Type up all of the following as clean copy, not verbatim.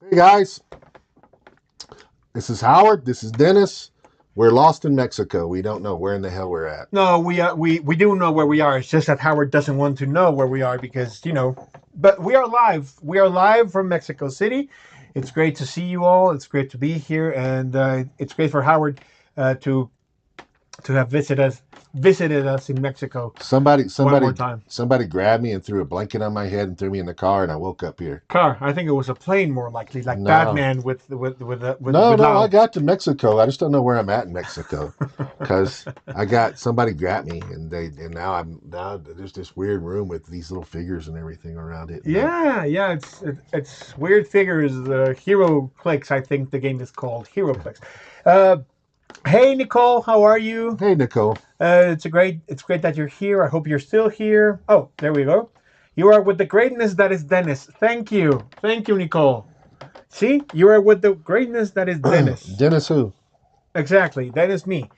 Hey guys, this is Howard. This is Dennis. We're lost in Mexico. We don't know where in the hell we're at. No, we do know where we are. It's just that Howard doesn't want to know where we are because But we are live. We are live from Mexico City. It's great to see you all. It's great to be here, and it's great for Howard to have visited us in Mexico Somebody, one more somebody, time. somebody grabbed me and threw a blanket on my head and threw me in the car, and I woke up here. Car. I think it was a plane, more likely, like No, Batman no, with no. I Lao. got to Mexico. I just don't know where I'm at in Mexico because I got somebody grabbed me, and now there's this weird room with these little figures and everything around it. And Yeah. It's weird figures. Hero Clicks. I think the game is called Hero Clicks. Uh, Hey Nicole, how are you? hey, Nicole. It's great that you're here. I hope you're still here. Oh, there we go. You are with the greatness that is Dennis. Thank you, Nicole. See, you are with the greatness that is Dennis. Dennis, who? Exactly, that is me.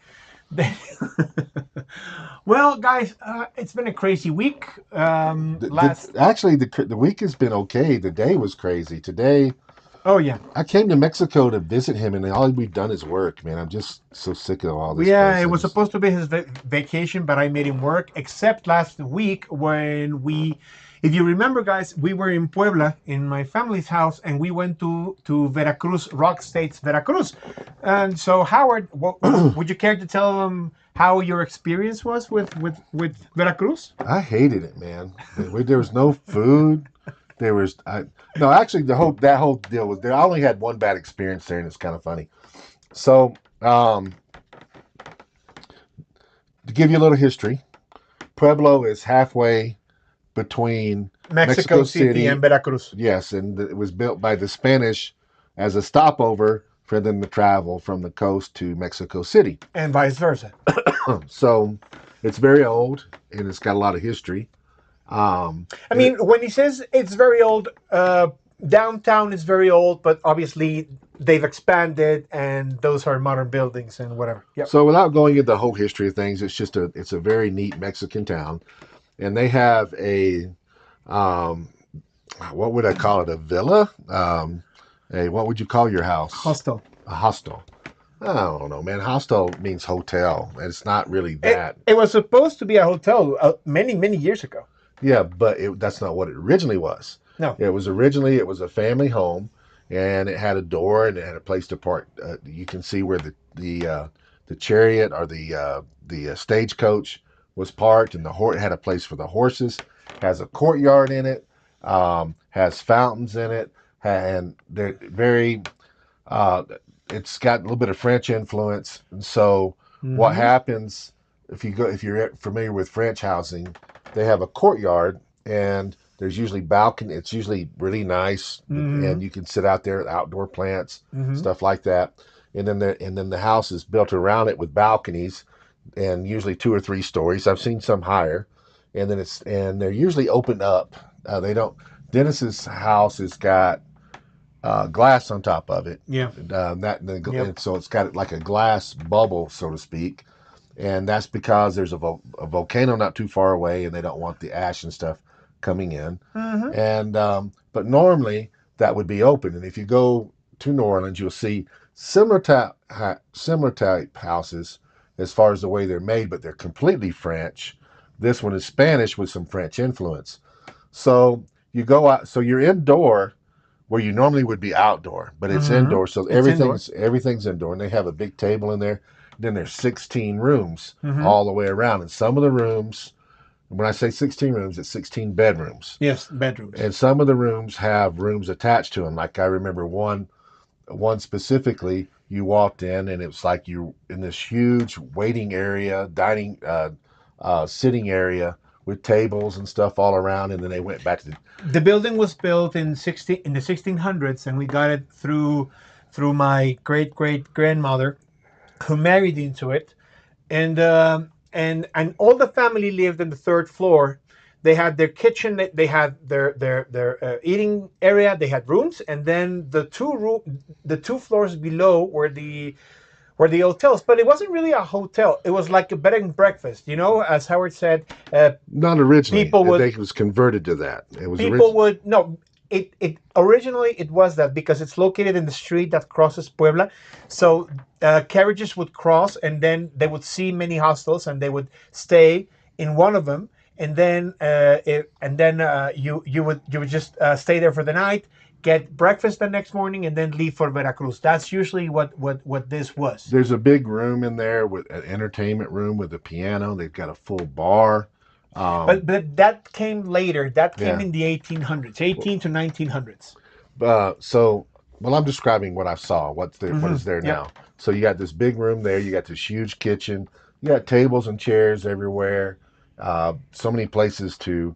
Well, guys, it's been a crazy week. Last. Actually, the week has been okay. The day was crazy. Today, Oh yeah, I came to Mexico to visit him, and all we've done is work, man. I'm just so sick of all this yeah. place. It I was just supposed to be his vacation, but I made him work. Except last week when if you remember, guys, we were in Puebla in my family's house, and we went to Veracruz, Rock States, Veracruz. And so, Howard, would you care to tell them how your experience was with Veracruz? I hated it, man. There was no food. There was no actually that whole deal was there. I only had one bad experience there, and it's kind of funny. So to give you a little history, Pueblo is halfway between Mexico Mexico City City. and Veracruz, Yes, and it was built by the Spanish as a stopover for them to travel from the coast to Mexico City. and vice versa. So it's very old and it's got a lot of history. I And mean, when he says it's very old, downtown is very old, but obviously they've expanded, and those are modern buildings and whatever. Yep. so without going into the whole history of things, it's a very neat Mexican town, and they have a um, what would I call it? A villa? What would you call your house? Hostel. A hostel. I don't know, man. Hostel means hotel. It's not really It that. it was supposed to be a hotel many years ago. Yeah, but that's not what it originally was. No. It was a family home, and it had a door and it had a place to park. You can see where the chariot or the stagecoach was parked, and it had a place for the horses. Has a courtyard in it. Has fountains in it, and they're very. Uh, it's got a little bit of French influence, and so what Mm-hmm. happens if you're familiar with French housing, they have a courtyard and there's usually balcony. It's usually really nice, Mm-hmm. and you can sit out there with outdoor plants, Mm-hmm. stuff like that. And then the house is built around it with balconies, and usually 2 or 3 stories. I've seen some higher, and they're usually opened up. They don't. Dennis's house has got glass on top of it, Yeah. Yep. and so it's got like a glass bubble, so to speak, and that's because there's a volcano not too far away, and they don't want the ash and stuff coming in. Mm-hmm. And but normally that would be open, and if you go to New Orleans, you'll see similar type houses as far as the way they're made, but they're completely French. This one is Spanish with some French influence. So you go out, so you're indoor where you normally would be outdoor, but it's Mm-hmm. indoor, so It's indoor. everything's indoor, and they have a big table in there. Then there's 16 rooms Mm-hmm. all the way around, and some of the rooms, when I say 16 rooms, it's 16 bedrooms, Yes, bedrooms. and some of the rooms have rooms attached to them. Like I remember one specifically, you walked in and it was like you in this huge waiting area, dining, sitting area with tables and stuff all around, and then they went back to the. The building was built in the 1600s, and we got it through my great grandmother, who married into it, and all the family lived in the third floor. They had their kitchen, they had their eating area, they had rooms, and then the two floors below were the hotels. But it wasn't really a hotel; it was like a bed and breakfast. As Howard said, Not originally. people would They was converted to that. It was people original. would no. it originally it was that because it's located in the street that crosses Puebla, so carriages would cross and then they would see many hostels and they would stay in one of them, and then you would just stay there for the night, get breakfast the next morning, and then leave for Veracruz. That's usually what this was. There's a big room in there with an entertainment room with a piano. They've got a full bar. But Um, but that came later. That came yeah. in the 1800s, 18 to 1900s. So, well, I'm describing what I saw. What is there Yep. now? So you got this big room there. You got this huge kitchen. You got tables and chairs everywhere. So many places to.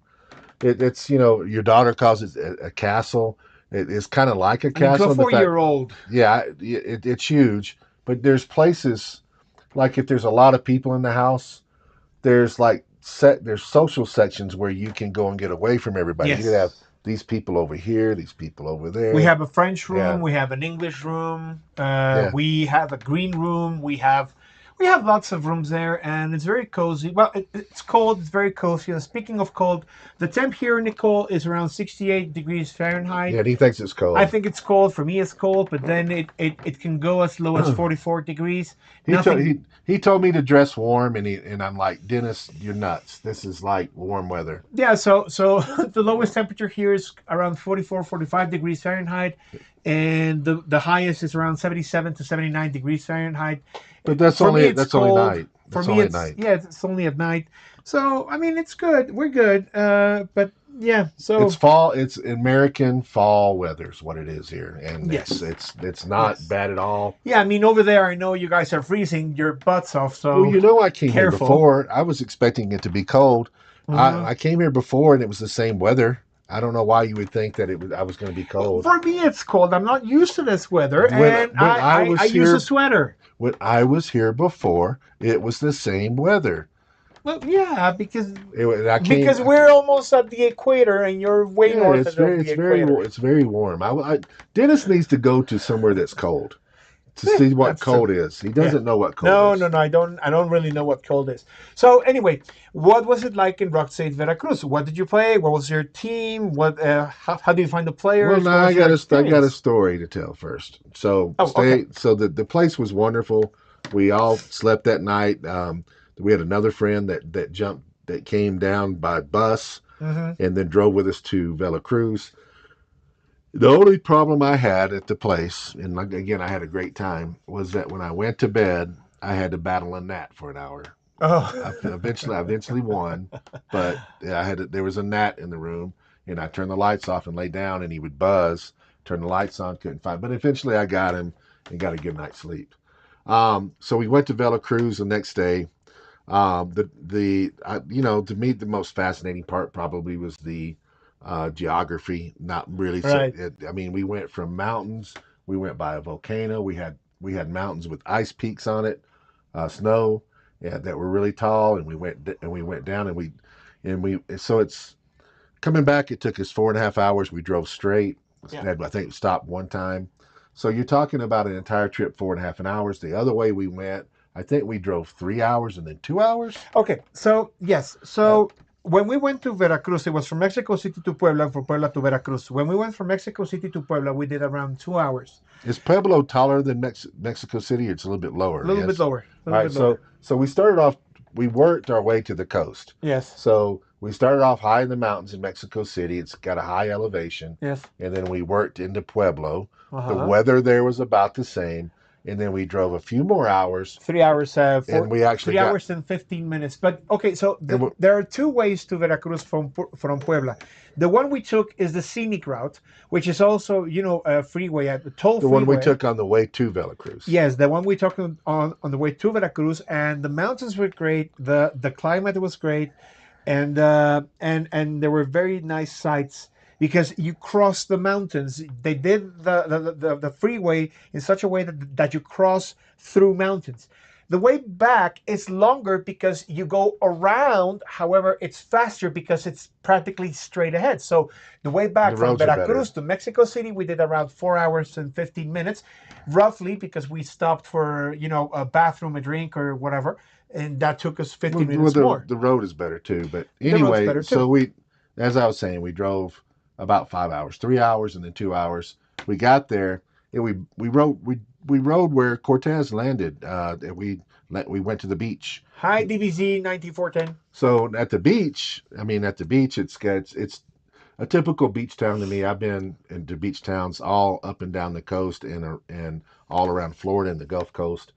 It's your daughter calls it a castle. It's kind of like a I mean, to a castle in the fact, 4 year old. yeah, it's huge. But there's places like if there's a lot of people in the house, there's there's social sections where you can go and get away from everybody. You could have Yes. these people over here, these people over We there. have a French room. Yeah, We have an English room. yeah. We have a green room. We have lots of rooms there, and it's very cozy. Well, it's cold. It's very cozy. And speaking of cold, the temp here, Nicole, is around 68 degrees Fahrenheit. Yeah, and he thinks it's I cold. think it's cold. For me, it's cold, but then it can go as low as 44 degrees. he told Nothing. he told me to dress warm, and I'm like, Dennis, you're nuts. This is like warm weather. Yeah, so the lowest temperature here is around 44, 45 degrees Fahrenheit, and the highest is around 77 to 79 degrees Fahrenheit. But For me, it's that's only cold. night. For That's me, only it's night. yeah, it's only at night. So I mean, it's good. We're good. But yeah, It's so fall. It's American fall weather is what it is here, and yes, it's not yes, bad at all. yeah. I mean, over there, I know you guys are freezing your butts off. Well, So I came here careful. before. I was expecting it to be cold. Hmm. I came here before, and it was the same weather. I don't know why you would think that I was going to be cold. For me, it's cold. I'm not used to this weather, and When I use a sweater. I was here before, it was the same weather. Well, yeah, because I came. we're almost at the equator, and you're way Yeah, north of the equator. it's very warm. Dennis needs to go to somewhere that's cold to see what That's true. cold is. He Yeah. doesn't know what cold No, no, is. no. I don't really know what cold is. So anyway, what was it like in Rock State, Veracruz? What did you play? What was your team? How did you find the Well, players? now What was your I got a experience? story to tell first. Oh, okay. So the place was wonderful. We all slept that night. We had another friend that came down by bus Mm-hmm. and then drove with us to Veracruz. The only problem I had at the place, and again I had a great time, was that when I went to bed, I had to battle a gnat for an hour. Oh. I eventually won, but there was a gnat in the room, and I turned the lights off and lay down, and he would buzz. Turn the lights on, couldn't find, but eventually I got him and got a good night's sleep. So we went to Veracruz the next day. To me the most fascinating part probably was the geography. Not really. Right. I mean, we went from mountains. We went by a volcano. We had mountains with ice peaks on it, snow, yeah, that were really tall, and we went down and we so it's coming back. It took us 4.5 hours. We drove straight. Yeah. I think stopped one time. So you're talking about an entire trip 4.5 hours. The other way we went, I think we drove 3 hours and then 2 hours. Okay. So yes. Uh, So when we went to Veracruz, it was from Mexico City to Puebla, and from Puebla to Veracruz. When we went from Mexico City to Puebla, we did around 2 hours. is Pueblo taller than Mexico City? It's a little bit A lower. little bit Yes. lower. A All little right. bit lower. So we started off. We worked our way to the coast. Yes. So we started off high in the mountains in Mexico City. It's got a high elevation, Yes. and then we worked into Pueblo. Uh The huh. weather there was about the same, and then we drove a few more hours, 3 hours, and we actually three got. hours and 15 minutes. But okay, so And there are two ways to Veracruz from Puebla. The one we took is the scenic route, which is also a freeway, a toll the one we freeway. took on the way to Veracruz. Yes, the one we took on the way to Veracruz, and the mountains were great. The climate was great, and there were very nice sights because you cross the mountains. They did the freeway in such a way that you cross through mountains. The way back is longer because you go around. However, it's faster because it's practically straight ahead. So the way The back from roads are better. Veracruz to Mexico City, we did around 4 hours and 15 minutes, roughly, because we stopped for a bathroom, a drink, or whatever, and that took us 15 Well, minutes more. the road is better too. But The road's anyway, better too. as I was saying, we drove. about 5 hours, 3 hours, and then 2 hours. We got there and we rode where Cortez landed. And we went to the beach. Hi, DBZ 9410. So at the beach, I mean, at the beach, it's a typical beach town to me. I've been into beach towns all up and down the coast and all around Florida and the Gulf Coast.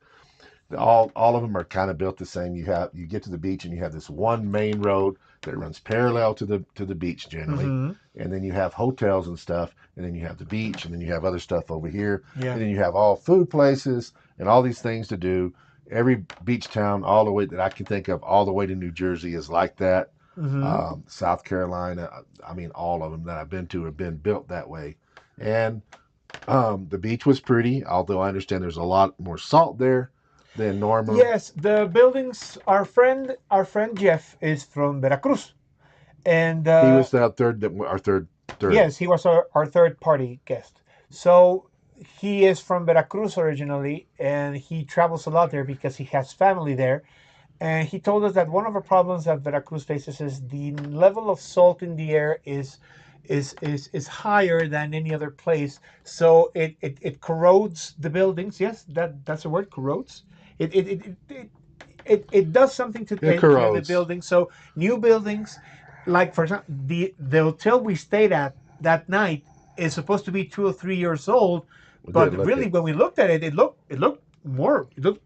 All of them are kind of built the same. You get to the beach and you have this one main road that runs parallel to the beach generally, Mm-hmm. and then you have hotels and stuff, and then you have the beach, and then you have other stuff over here, Yeah. and then you have all food places and all these things to do. Every beach town, all the way that I can think of, all the way to New Jersey, is like that. Mm-hmm. South Carolina, I mean, all of them that I've been to have been built that way, and the beach was pretty, although I understand there's a lot more salt there than normal. Yes, the buildings. Our friend Jeff is from Veracruz, and He was our third. yes, he was our third party guest. So he is from Veracruz originally, and he travels a lot there because he has family there. And he told us that one of the problems that Veracruz faces is the level of salt in the air is higher than any other place. So it corrodes the buildings. Yes, that's a word, corrodes. It does something to It the corrodes. building. So new buildings, like for example, the hotel we stayed at that night is supposed to be 2 or 3 years old, It didn't but look really it. when we looked at it, it looked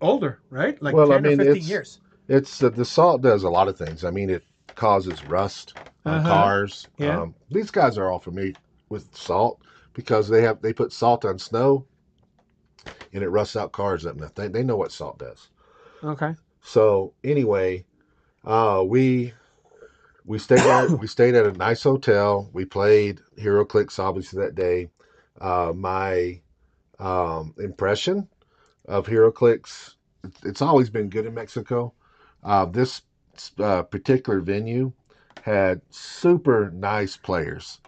older, right? Like Well, I 10 or mean, 15 years. it's the salt does a lot of things. I mean, it causes rust Uh on huh. cars. Yeah. These guys are all familiar with salt because they put salt on snow and it rusts out cars up. They know what salt does. Okay. So anyway, we stayed there. We stayed at a nice hotel. We played Hero Clicks obviously that day. My impression of HeroClix. It's always been good in Mexico. This particular venue had super nice players.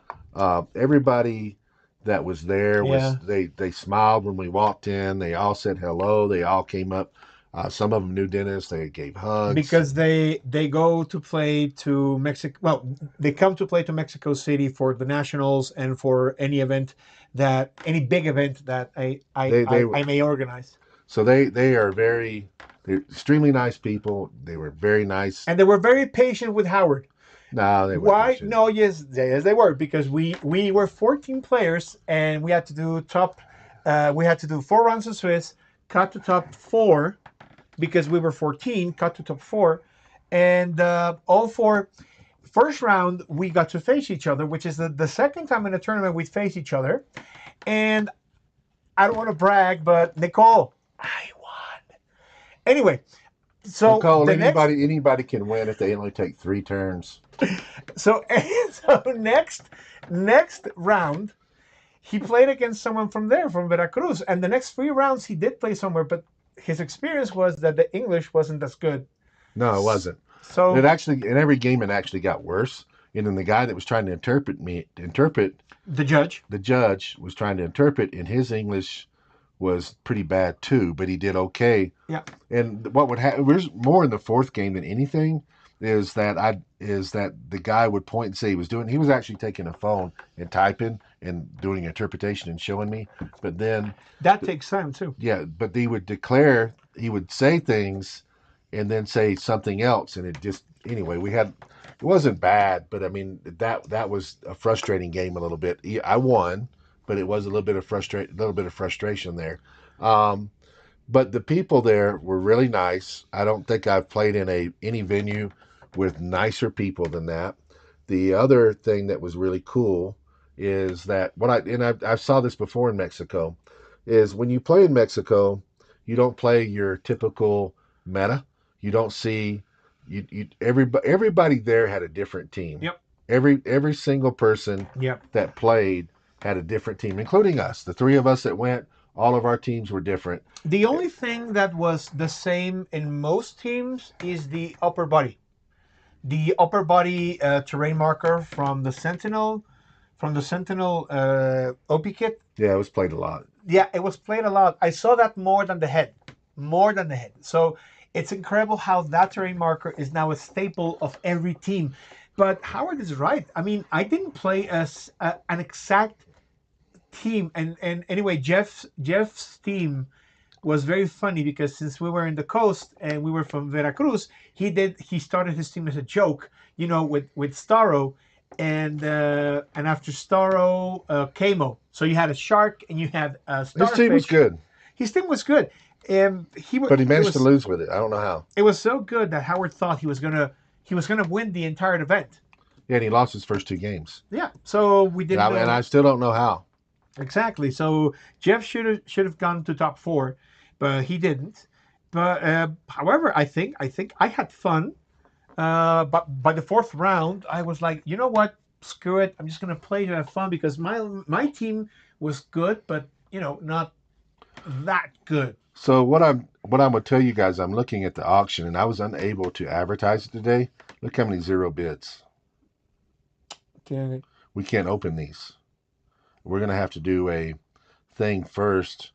Everybody that was there was Yeah. they smiled when we walked in. They all said hello. They all came up. Some of them knew Dennis. They gave hugs. Because they go to play to Mexico. Well, they come to play to Mexico City for the nationals and for any big event that They I may organize. they are they're extremely nice people. They were very nice. And they were very patient with Howard. No, they weren't Why? patient. No, yes, they were because we were 14 players and we had to do we had to do 4 rounds of Swiss, cut to top four because we were 14, cut to top four, and all four. First round, we got to face each other, which is the second time in a tournament we face each other. And I don't want to brag, but Nicole, I won. Anyway, so Nicole, the next anybody can win if they only take 3 turns. so so next round he played against someone from there, from Veracruz, and the next 3 rounds he did play somewhere, but his experience was that the English wasn't as good. No, it wasn't. So It actually in every game it actually got worse. And then the guy that was trying to interpret the judge, the judge was trying to interpret, and his English was pretty bad too, but he did okay. yeah, And what would happen? There's more in the fourth game than anything. Is that the guy would point and say he was doing. He was actually taking a phone and typing and doing interpretation and showing me. But then, that takes time too. yeah, but he would declare. He would say things and then say something else, and it just anyway. It wasn't bad, but I mean that was a frustrating game a little bit. I won, but it was a little bit of frustration there. Um, but the people there were really nice. I don't think I've played in any venue with nicer people than that. The other thing that was really cool is that I saw this before in Mexico is when you play in Mexico, you don't play your typical meta. You don't see everybody there had a different team. Yep. Every single person Yep. that played had a different team, including us. The three of us that went, all of our teams were different. The only thing that was the same in most teams is the upper body. The upper body terrain marker from the Sentinel OP kit. Yeah, it was played a lot. Yeah, it was played a lot. I saw that more than the head, more than the head. So it's incredible how that terrain marker is now a staple of every team. But Howard is right. I mean, I didn't play an exact team, and anyway, Jeff's team was very funny because since we were in the coast and we were from Veracruz, he started his team as a joke, with Starro, and after Starro, Camo. So you had a shark and you had a His team was starfish. good, His team was good. but he managed to lose with it. I don't know how. It was so good that Howard thought he was gonna win the entire event. Yeah, and he lost his first two games, Yeah. So we and didn't I know still don't know how. exactly. So Jeff should have gone to top four, but he didn't. But however, I think I had fun. But by the fourth round, I was like, you know what? Screw it. I'm just gonna play to have fun because my team was good, but not that good. So what I'm gonna tell you guys, I'm looking at the auction, and I was unable to advertise it today. Look how many zero bids. Okay. We can't open these. We're gonna have to do a thing first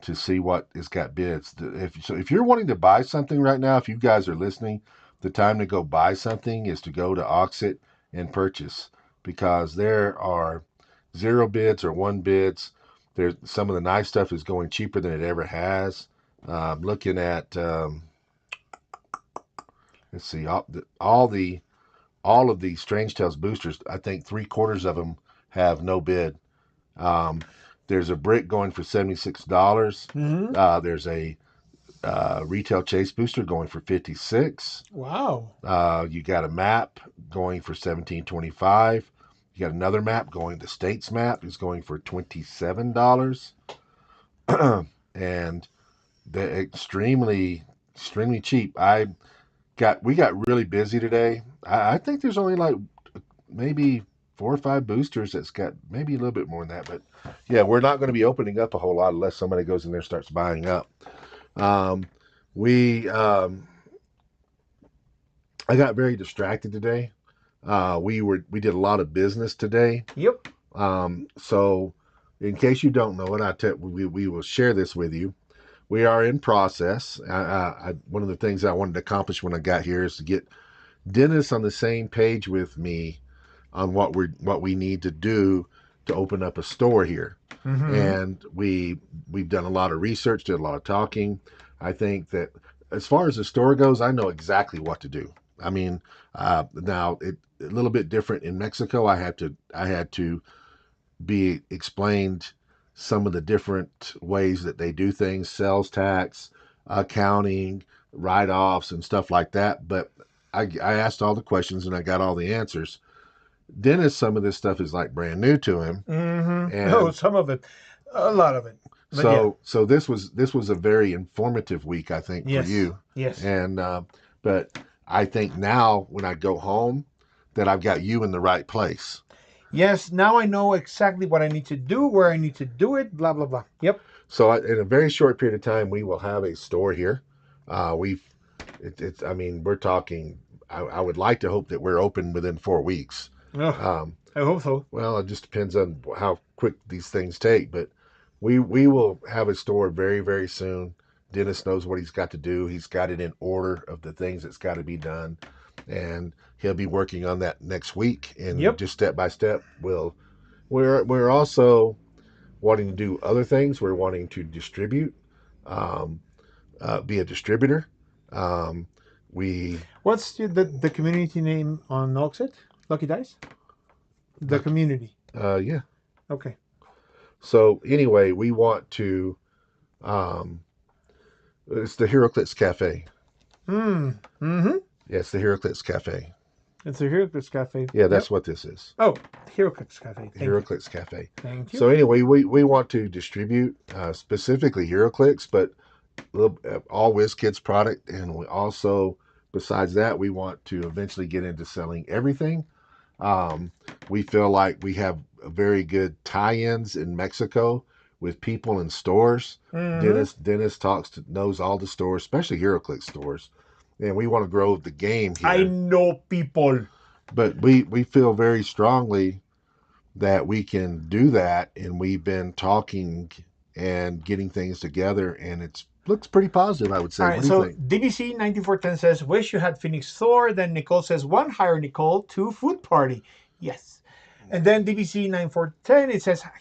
to see what has got bids. If you're wanting to buy something right now, if you guys are listening, the time to go buy something is to go to Auxxit and purchase, because there are zero bids or one bids. There's some of the nice stuff is going cheaper than it ever has. Looking at let's see, all of these Strange Tales boosters. I think three-quarters of them have no bid. Um, there's a brick going for $76. Mm-hmm. There's a retail chase booster going for 56. Wow. You got a map going for 17.25. You got another map going. The states map is going for $27, and they're extremely cheap. We got really busy today. I think there's only like maybe 4 or 5 boosters that's got maybe a little bit more than that, but yeah, we're not going to be opening up a whole lot unless somebody goes in there and starts buying up. Um, we I got very distracted today. We did a lot of business today. Yep. So in case you don't know it, we will share this with you. We are in process. One of the things I wanted to accomplish when I got here is to get Dennis on the same page with me on what we need to do to open up a store here. Mm-hmm. And we've done a lot of research, did a lot of talking. I think that as far as the store goes, I know exactly what to do. I mean, now it a little bit different in Mexico. I had to be explained some of the different ways that they do things, sales tax, accounting, write-offs, and stuff like that. But I asked all the questions and I got all the answers. Dennis, some of this stuff is like brand new to him, Mm-hmm. Oh, and some of it, a lot of it, but yeah. so this was a very informative week, I think, for Yes. you. Yes. And but I think now when I go home that I've got you in the right place. Yes. Now I know exactly what I need to do, where I need to do it. Blah blah blah. Yep. So in a very short period of time, we will have a store here. We've it's I mean we're talking. I would like to hope that we're open within 4 weeks. Oh, Um, I hope so. well, it just depends on how quick these things take, but we will have a store very, very soon. Dennis knows what he's got to do. He's got it in order of the things that's got to be done, and he'll be working on that next week. And Yep. just step by step, we're also wanting to do other things. We're wanting to distribute, um, be a distributor. Um, we What's the community name on Auxxit? Lucky Dice. The look, community. yeah. Okay. So anyway, we want to. Um, it's the HeroClix Cafe. Hmm. Mm-hmm. Yeah, it's the HeroClix Cafe. It's a HeroClix Cafe. Yeah, Yep. that's what this is. Oh, HeroClix Cafe. Thank you. HeroClix Cafe. Thank you. So anyway, we want to distribute specifically HeroClix, but all WizKids product, and we also, besides that, we want to eventually get into selling everything. Um, we feel like we have very good tie-ins in Mexico with people in stores. Mm-hmm. Dennis knows all the stores, especially HeroClix stores, and we want to grow the game I here. know people. But we feel very strongly that we can do that, and we've been talking and getting things together, and looks pretty positive, I would All say. What right, do you so think? DBC 9410 says, wish you had Phoenix Thor. Then Nicole says, one, hire Nicole. Two, food party. Yes. And then DBC 9410,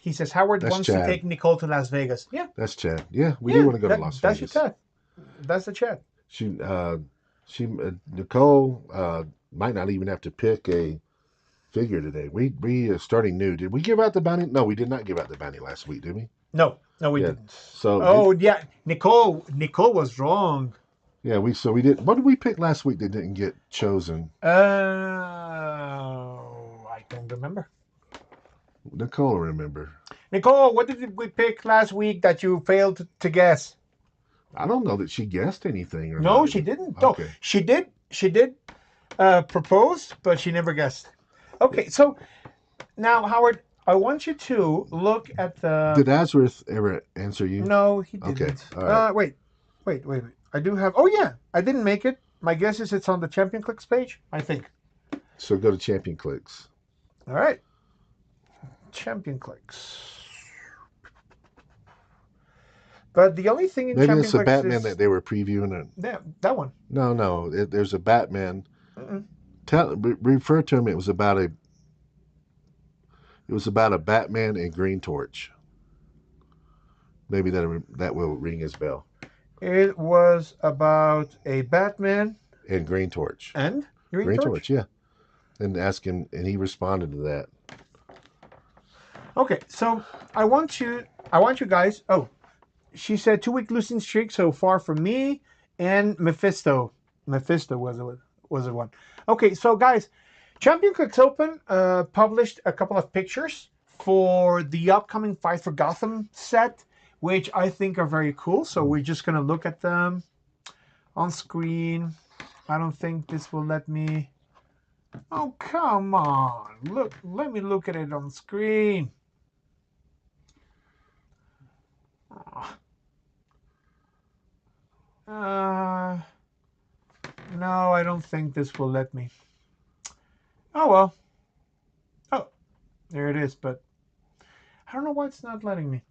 he says, Howard That's wants to Chad. take Nicole to Las Vegas. Yeah, That's Chad. Yeah, we do yeah, want to go to Las that's your Vegas. chat. That's the chat. She, Nicole, might not even have to pick a figure today. We are starting new. Did we give out the bounty? No, we did not give out the bounty last week, did we? No, no, we Yeah. didn't. So did Oh, yeah, Nicole was wrong. yeah we did. What did we pick last week that didn't get chosen? I don't remember. Nicole, remember? Nicole, what did we pick last week that you failed to guess? I don't know that she guessed anything or No, not. she didn't. No, Okay. she did. She did propose, but she never guessed. Okay, so now, Howard, I want you to look at the. Did Azareth ever answer you? No, he Okay. didn't. All right. Wait. I do have. Oh yeah, I didn't make it. My guess is it's on the Champion Clicks page. I think. So go to Champion Clicks. All right, Champion Clicks. But the only thing in Maybe Champion it's a Clicks Batman is that they were previewing. It. that one. No, no. There's a Batman. Mm-mm. Refer to him. It was about a Batman and Green Torch. Maybe that will ring his bell. It was about a Batman And Green Torch. and Green Green Torch. Torch, yeah. And ask him, and he responded to that. Okay, so I want you guys. Oh, she said 2 week losing streak so far for me and Mephisto. Mephisto was the one. Okay, so guys, Champion Clicks Open published a couple of pictures for the upcoming Fight for Gotham set, which I think are very cool. So we're just gonna look at them on screen. I don't think this will let me. Oh come on! Look, let me look at it on screen. Uh, no, I don't think this will let me. Oh well. Oh, there it is, but I don't know why it's not letting me.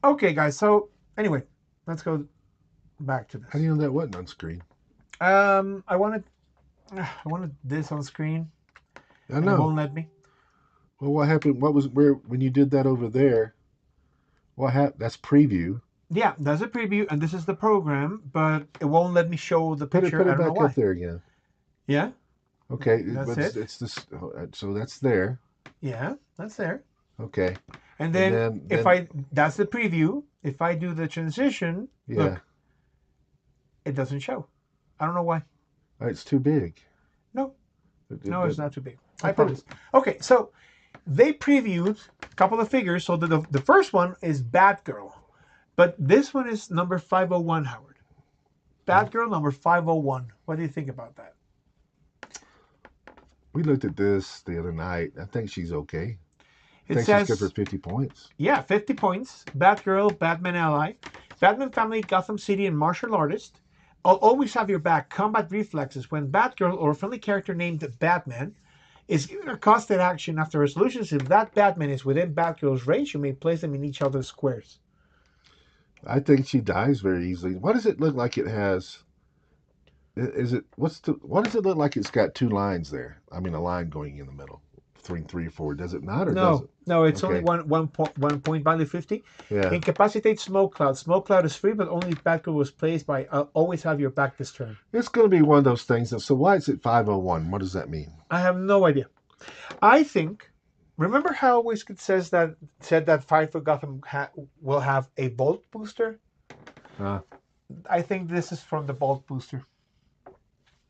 Okay, guys. So anyway, let's go back to How this. do you know that wasn't on screen? I wanted this on screen, I and it know. won't let me. Well, what happened? What was where when you did that over there? What happened? That's preview. Yeah, that's a preview, and this is the program, but it won't let me show the Put it picture. put I it don't know back up why. there again. Yeah, Okay, that's but it. it's this. So that's there. Yeah, that's there. Okay, And and then if then that's the preview. If I do the transition, yeah, look, it doesn't show. I don't know why. it's too big. No, no, it's But not too big. I I thought promise. Okay, so they previewed a couple of figures. So the first one is Batgirl, but this one is number 501, Howard. Batgirl number 501. What do you think about that? we looked at this the other night. I think she's okay. I It think she's good for says, 50 points. yeah, 50 points. Batgirl, Batman ally, Batman family, Gotham City, and martial artist. I'll always have your back. Combat reflexes. When Batgirl or a friendly character named Batman is given a costed action after resolutions, if that Batman is within Batgirl's range, you may place them in each other's squares. I think she dies very easily. What does it look like it has? Is it what does it look like it's got two lines there? I mean, a line going in the middle, three or four. Does it not, or does No, it? no, it's only Okay, one point value 50. yeah, Incapacitate Smoke Cloud. Smoke Cloud is free, but only if Batgirl was placed by always have your back this turn. it's going to be one of those things. So why is it 501? What does that mean? I have no idea. I think. Remember how Wiskett said that Fight for Gotham will have a Bolt booster? Uh, I think this is from the Bolt booster.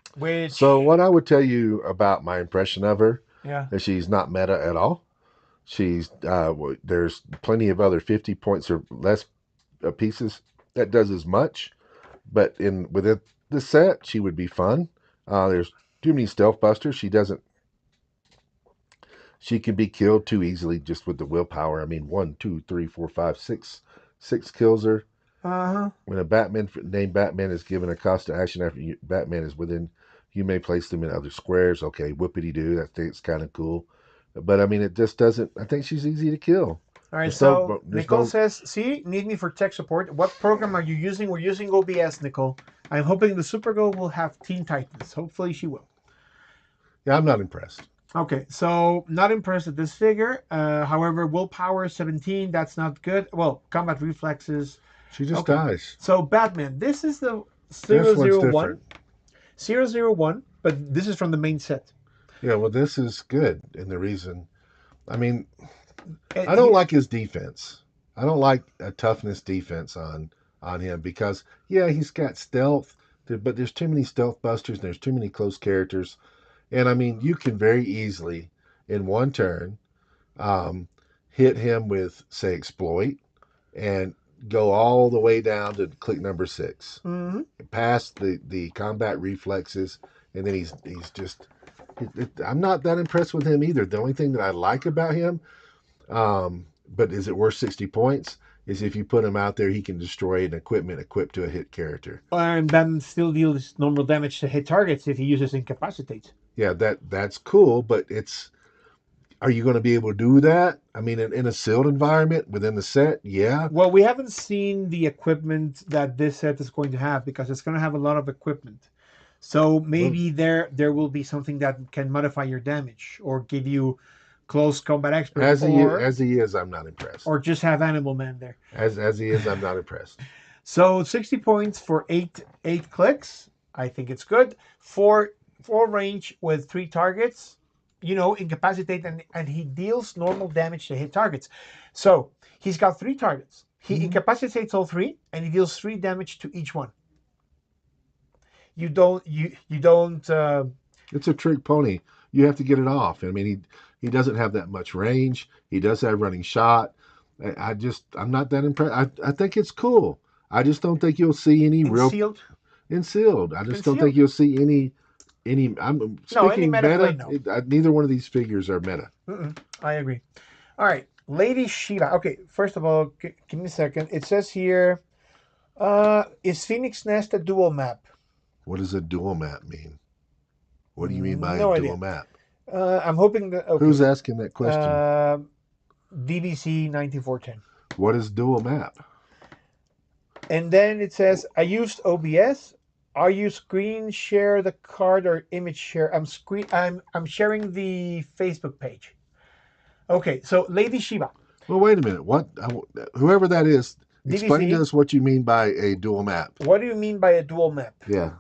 so Which, what I would tell you about my impression of her yeah. is she's not meta at all. She's there's plenty of other 50 points or less pieces that does as much, but in within the set she would be fun. There's too many stealth busters. She can be killed too easily just with the willpower. I mean, one, two, three, four, five, six kills her. Uh huh. When a Batman named Batman is given a cost to action after Batman is within, you may place them in other squares. Okay, whoopity doo. I think it's kind of cool, but I mean, it just doesn't. I think she's easy to kill. All right, There's no, so there's Nicole no. says, see, need me for tech support. What program are you using? We're using OBS, Nicole. I'm hoping the Supergirl will have Teen Titans. Hopefully she will. Yeah, I'm not impressed. Okay, so not impressed with this figure. However, willpower 17, that's not good. Well, combat reflexes. She just Okay, dies. so Batman, this is the This zero one's zero one different. 001, but this is from the main set. Yeah, well, this is good, and the reason. I mean, Uh, I don't he, like his defense. I don't like a toughness defense on him because yeah, he's got stealth, but there's too many stealth busters and there's too many close characters. And I mean, you can very easily in one turn um, hit him with say exploit and go all the way down to click number 6, mhm. past the combat reflexes, and then he's just. I'm not that impressed with him either. The only thing that I like about him but is it worth 60 points? Is if you put him out there, he can destroy an equipment equipped to a hit character. And then still deals normal damage to hit targets if he uses Incapacitate. Yeah, that's cool, but it's are you going to be able to do that? I mean, in a sealed environment within the set, yeah. Well, we haven't seen the equipment that this set is going to have because it's going to have a lot of equipment. So Well, maybe there will be something that can modify your damage or give you close combat expert as he is, I'm not impressed. or just have Animal Man there. As he is, I'm not impressed. So 60 points for eight clicks. I think it's good. For range with 3 targets, incapacitate and he deals normal damage to hit targets. So he's got 3 targets. He Mm-hmm. incapacitates all three and he deals 3 damage to each one. You don't. It's a trick pony. You have to get it off. I mean, he doesn't have that much range. He does have running shot. I'm not that impressed. I think it's cool. I just don't think you'll see any real Concealed. Concealed. I just don't think Concealed. you'll see any. I'm No, any speaking meta play, meta. no. Neither one of these figures are meta. I agree. All right, Lady Shiva. Okay, first of all, give me a second. It says here, is Phoenix Nest a dual map? What does a dual map mean? What do you mean by a No dual idea. map? I'm hoping that okay. Who's asking that question? Uh, DBC 19410. What is dual map? And then it says I used OBS. Are you screen share the card or image share? I'm sharing the Facebook page. Okay, so Lady Shiva, Well, wait a minute. Whoever that is, explain to DBC. us what you mean by a dual map. What do you mean by a dual map? Yeah.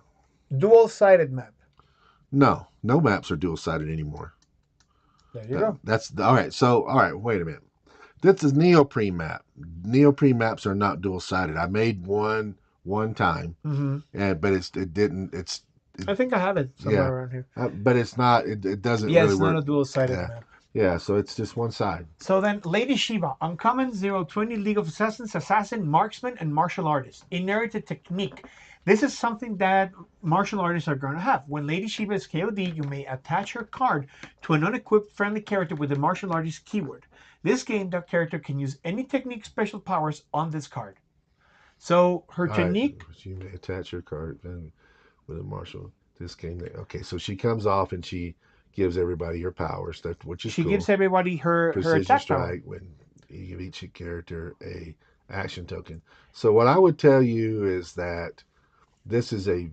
Dual sided map. No, no maps are dual sided anymore. There you go. That's all right. So, all right, wait a minute. This is neoprene map. Neoprene maps are not dual sided. I made one time, Mm-hmm. and but it didn't. I think I have it Yeah, somewhere around here. but it's not. It doesn't Yeah, really it's not work. a dual sided Yeah, map. yeah. So it's just one side. So then, Lady Shiva, uncommon 020 League of Assassins, Assassin, Marksman, and Martial Artist. Inherited technique. This is something that martial artists are going to have. When Lady Shiva is KOD, you may attach her card to an unequipped friendly character with the martial artist keyword. This game, that character can use any technique special powers on this card. So her All right. technique, You may attach your card with a marshal. This game. Okay, so she comes off and she gives everybody her powers. Which is she cool. gives everybody her Precision attack power. strike when you give each character a action token. So what I would tell you is that this is a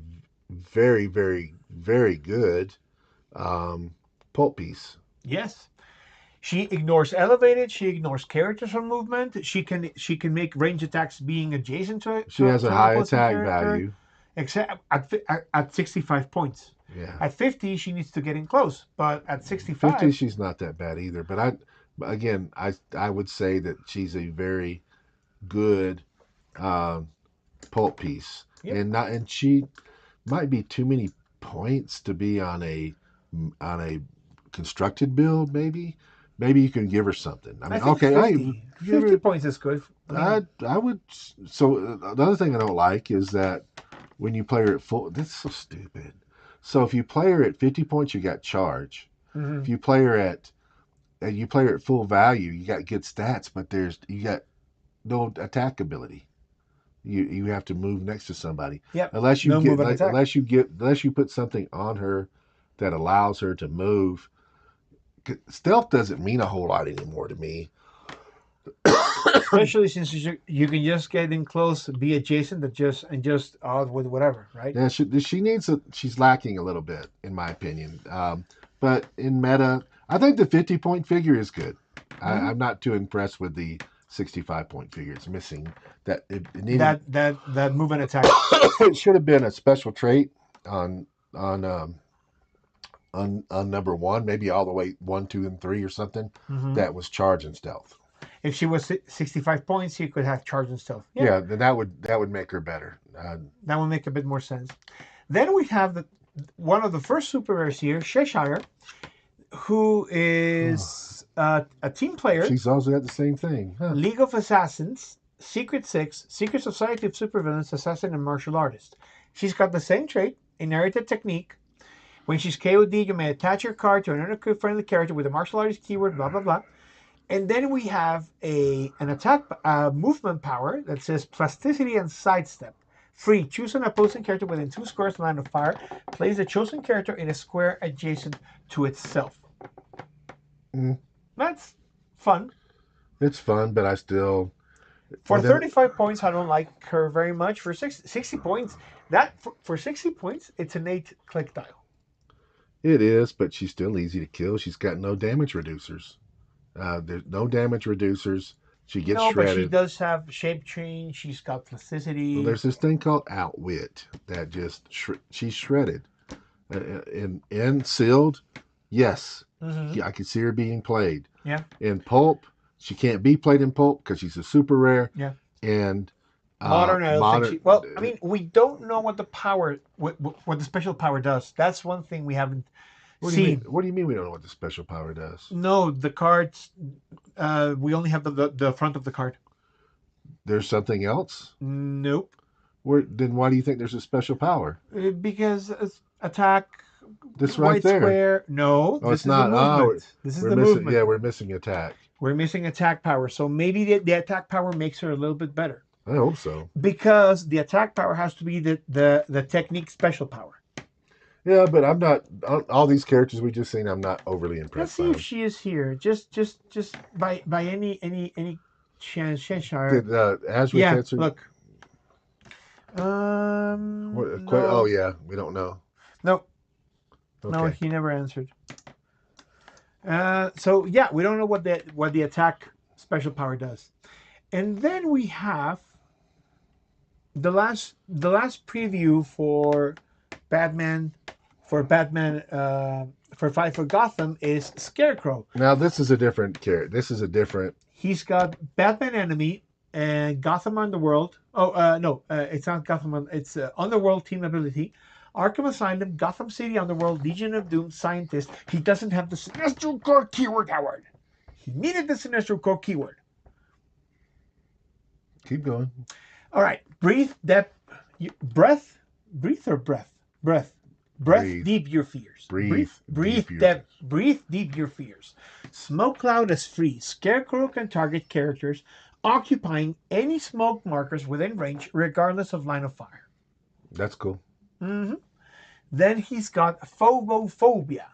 very, very, very good um, pulp piece. Yes. She ignores elevated. She ignores characters on movement. She can make range attacks being adjacent to She has a to an high opposing attack character, value. except at 65 points. Yeah. At 50, she needs to get in close, but at 50, 65, she's not that bad either. But I would say that she's a very good um, pulp piece, yep. and she might be too many points to be on a constructed build. Maybe you can give her something. I I mean, think okay, I 50. give 50 her. points is good. I mean, I would. So the other thing I don't like is that when you play her at full, that's so stupid. So if you play her at 50 points, you got charge. If mhm. you play her at you play her at full value, you got good stats, but you got no attack ability. You have to move next to somebody Yep. No move and attack. unless you put something on her that allows her to move. Stealth doesn't mean a whole lot anymore to me. Especially since you can just get in close, be adjacent, and just out with whatever, right? Yeah, she needs a. She's lacking a little bit, in my opinion. But in meta, I think the 50-point figure is good. Hmm. I'm not too impressed with the 65-point figure. It's missing that. It needed. That move and attack. It should have been a special trait on on um, on number one, maybe all the way one, two, and three or something. Hmm. That was charge and stealth. If she was 65 points, you could have charge and stealth. Yeah, Yeah, then that would make her better. that would make a bit more sense. Then we have one of the first super rares here, Cheshire, who is a team player, She's also got the same thing, huh? League of Assassins, Secret Six, Secret Society of Supervillains, Assassin, and Martial Artist. She's got the same trait, Inherited Technique. When she's KOD, you may attach your card to another friendly character with a martial artist keyword, blah, blah, blah. And then we have an attack movement power that says Plasticity and Sidestep. Free. Choose an opposing character within 2 squares line of fire. Place the chosen character in a square adjacent to itself. Mm, That's fun. it's fun, but I still. For Well, then 35 points, I don't like her very much. For 60 points, for 60 points, it's an 8 click dial. it is, but she's still easy to kill. She's got no damage reducers. There's no damage reducers. She gets No, but she shredded. does have shape change. She's got Well, plasticity. there's this thing called outwit that just she's shredded. In sealed, yes, Hmm. I can see her being played. Yeah, In pulp, she can't be played in pulp because she's a super rare. yeah. And Modern, I don't think modern, she. Well, I mean, we don't know what the power, what the special power does. That's one thing we haven't what do you mean? seen. What do you mean we don't know what the special power does? No, the cards. We only have the front of the card. There's something else. Nope. Then why do you think there's a special power? Because attack, This right white there. square. No, Oh, this it's is the not. Oh, movement. This is we're the missing. movement. Yeah, we're missing attack. We're missing attack power. So maybe the attack power makes her a little bit better. I hope so. Because the attack power has to be the technique special power. Yeah, but I'm not. All these characters we just seen, I'm not overly Let's impressed see by if them. she is here. Just by any chance, Cheshire. Did Ashwick Yeah, answer? look. Oh No, yeah, we don't know. no, no. Okay. He never answered. So yeah, we don't know what the attack special power does. And then we have the last preview Batman Batman for Fight for Gotham is Scarecrow. Now this is a different character. This is a different. He's got Batman Enemy and Gotham Underworld. Oh no, it's not Gotham. It's Underworld Team Ability. Arkham Asylum, Gotham City Underworld, Legion of Doom, Scientist. He doesn't have the Sinestro Core keyword, Howard. He needed the Sinestro Core keyword. Keep going. All right, breathe, depth, breath, breathe or breath, breath, Breathe. deep your fears. Breathe breathe, deep your depth, breathe deep your fears. Smoke cloud is free. Scarecrow can target characters occupying any smoke markers within range, regardless of line of fire. That's cool. Mm-hmm. Then he's got Phobophobia.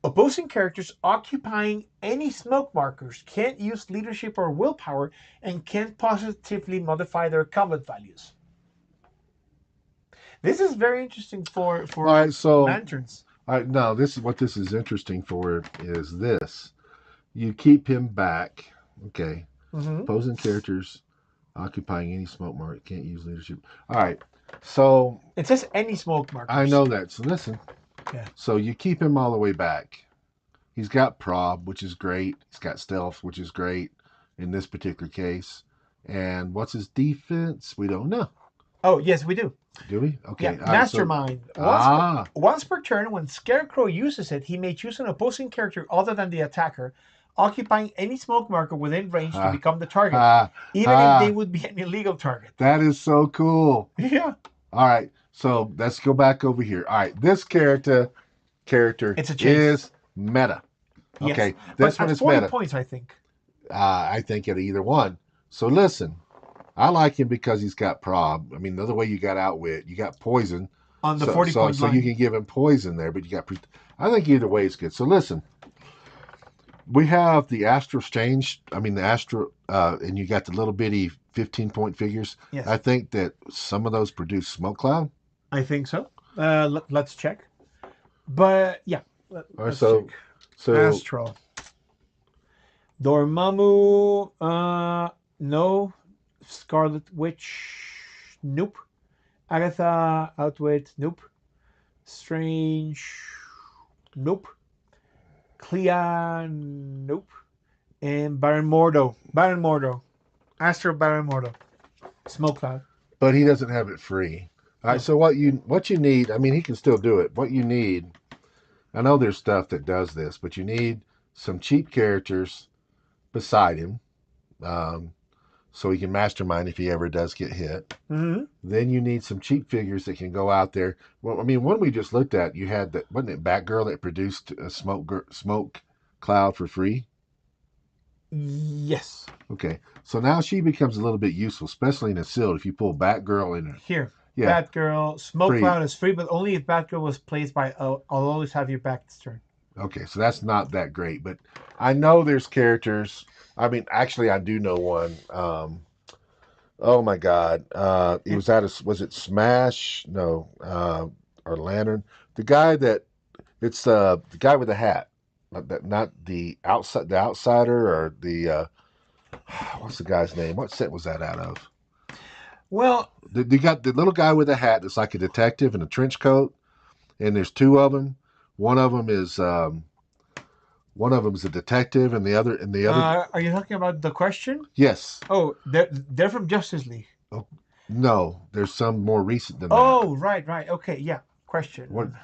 Opposing characters occupying any smoke markers can't use leadership or willpower and can't positively modify their combat values. This is very interesting for All right, so lanterns. no, this is what this is interesting for is this. You keep him back. Okay. Mm-hmm. Opposing characters occupying any smoke mark can't use leadership. All right. So It says any smoke markers. I know that. So listen. Yeah. So you keep him all the way back. He's got prob, which is great. He's got stealth, which is great in this particular case. And what's his defense? We don't know. Oh, yes, we do. Do we? Okay. Yeah. All right, Mastermind. So, Once per turn, when Scarecrow uses it, he may choose an opposing character other than the attacker, occupying any smoke marker within range to become the target, even if they would be an illegal target. That is so cool. Yeah. All right. So let's go back over here. All right. This character It's a chase. is meta. Yes. Okay. But This one at is 40 meta. points, I think. I think at either one. So listen, I like him because he's got prob. I mean, the other way you got outwit, you got poison. On the so, 40 point so line. you can give him poison there, but you got. I think either way is good. So listen, We have the Astro Exchange. I mean, the Astro, and you got the little bitty 15-point figures. I Yes, think that some of those produce smoke cloud. I think so. Let's check. But yeah, All right, let's check. so Astro. Dormammu, no. Scarlet Witch, nope. Agatha Outwit, nope. Strange, nope. Clea, nope. And Baron Mordo. Baron Mordo. Astro Baron Mordo. Smoke Cloud. but he doesn't have it free. All right, No. so what you need? I mean, he can still do it. What you need? I know there's stuff that does this, but you need some cheap characters beside him, um, so he can mastermind if he ever does get hit. Mm-hmm. Then you need some cheap figures that can go out there. Well, I mean, one we just looked at, you had that, wasn't it Batgirl that produced a smoke cloud for free? Yes. Okay, so now she becomes a little bit useful, especially in a sealed. If you pull Batgirl in her, Here. yeah, Batgirl. Smoke free. Cloud is free, but only if Batgirl was placed by. I'll always have your back this turn. Okay, so that's not that great, but I know there's characters. I mean, actually, I do know one. Oh my God, he And was at a, was it Smash? No, or Lantern. The guy that it's the guy with the hat. Not the outsider or the what's the guy's name? What set was that out of? well, You got the little guy with a hat that's like a detective in a trench coat, and there's two of them. One of them is one of them's a detective, and the other are you talking about the question? yes. Oh, they're from Justice League. Oh, no, there's some more recent than that. Oh, right, right. Okay, yeah. What Question.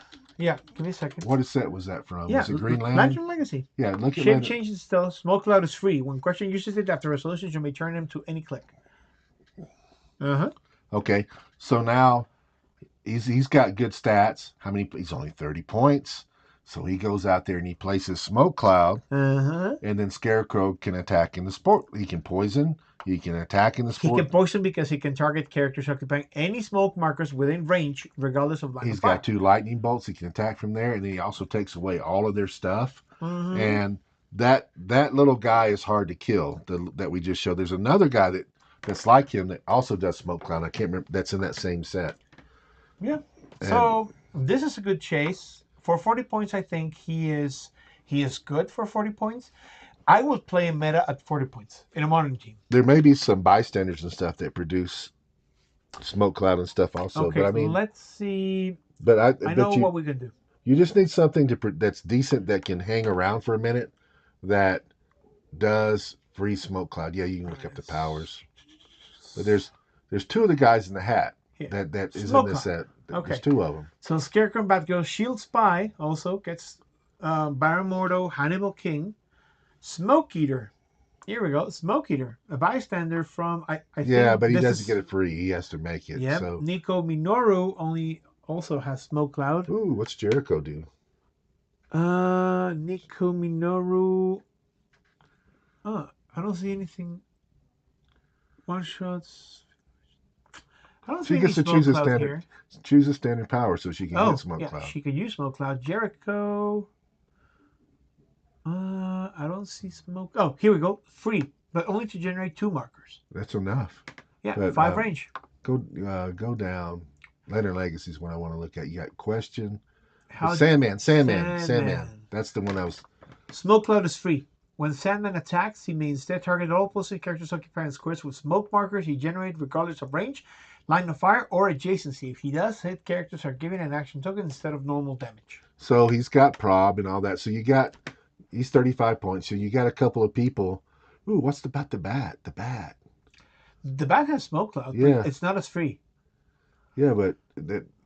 Yeah, give me a second. what set was that from? Yeah, Was it Green Lantern? Lantern Legacy. Yeah, look at Shape Lantern. change is still. Smoke Cloud is free. When question uses it after resolution, you may turn him to any click. Uh huh. Okay, so now he's got good stats. How many? He's only 30 points. So he goes out there and he places Smoke Cloud, Uh huh. and then Scarecrow can attack in the sport. He can poison. He can attack in the He can sport. poison because he can target characters occupying any smoke markers within range, regardless of line of He's got fire. two lightning bolts. He can attack from there, and then he also takes away all of their stuff. Mm-hmm. And that little guy is hard to kill. That we just showed. There's another guy that's like him that also does Smoke Cloud. I can't remember. That's in that same set. Yeah. And So this is a good chase for 40 points. I think he is good for 40 points. I would play a meta at 40 points in a modern team. there may be some bystanders and stuff that produce Smoke Cloud and stuff also. But Okay, I mean, let's see. I know but what we can do. you just need something that's decent that can hang around for a minute that does free Smoke Cloud. Yeah, you can look up the powers. But there's two of the guys in the hat Here. that is in Smoke this Cloud. set. There's Okay. two of them. So Scarecrow and Batgirl, Shield Spy also gets Baron Mordo, Hannibal King, Smoke Eater. Here we go. Smoke Eater, a bystander from I Yeah, think but he this doesn't is get it free. He has to make it. yep. So, Nico Minoru only also has Smoke Cloud. ooh, what's Jericho do? Nico Minoru. I don't see anything. One shots. I don't She see any gets to Smoke Cloud here. choose a standard power so she can get Oh, Smoke yeah, Cloud. she could use Smoke Cloud. Jericho. I don't see smoke. Oh, here we go. Free, but only to generate 2 markers. That's enough. Yeah, But 5 range. go down. Later Legacy is what I want to look at. You got question. The How Sandman. That's the one I was. Smoke Cloud is free. When Sandman attacks, he may instead target all opposing characters occupying squares with smoke markers he generated regardless of range, line of fire, or adjacency. If he does, hit characters are given an action token instead of normal damage. So he's got prob and all that. So he's 35 points. So you got a couple of people. Ooh, what's about the bat? The bat. The bat has Smoke Cloud, Yeah. but it's not as free. Yeah, but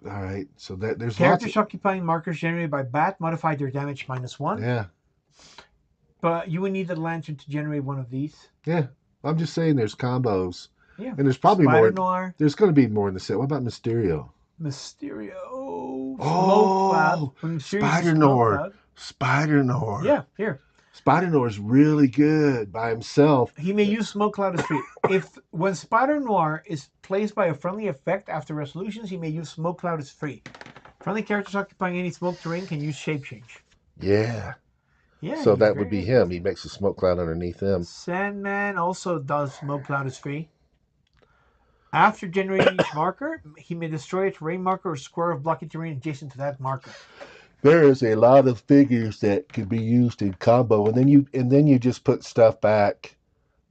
all right. So there's Characters lots of, occupying markers generated by bat modify their damage -1. yeah. But you would need the lantern to generate one of these. Yeah. I'm just saying there's combos. Yeah. And there's probably Spider more. Noir, There's going to be more in the set. What about Mysterio? Mysterio, Smoke Cloud. Oh, When Mysterio's a Spider Smoke Nor. Cloud. Spider Nor. Yeah, here. Spider Nor is really good by himself. He may use Smoke Cloud as free. If when Spider Noir is placed by a friendly effect after resolutions, he may use Smoke Cloud as free. Friendly characters occupying any smoke terrain can use Shape Change. Yeah. Yeah, So he's that would very be good. him. He makes a smoke cloud underneath him. Sandman also does smoke cloud is free. After generating each marker, he may destroy a terrain marker or square of blocky terrain adjacent to that marker. There is a lot of figures that could be used in combo, and then you just put stuff back.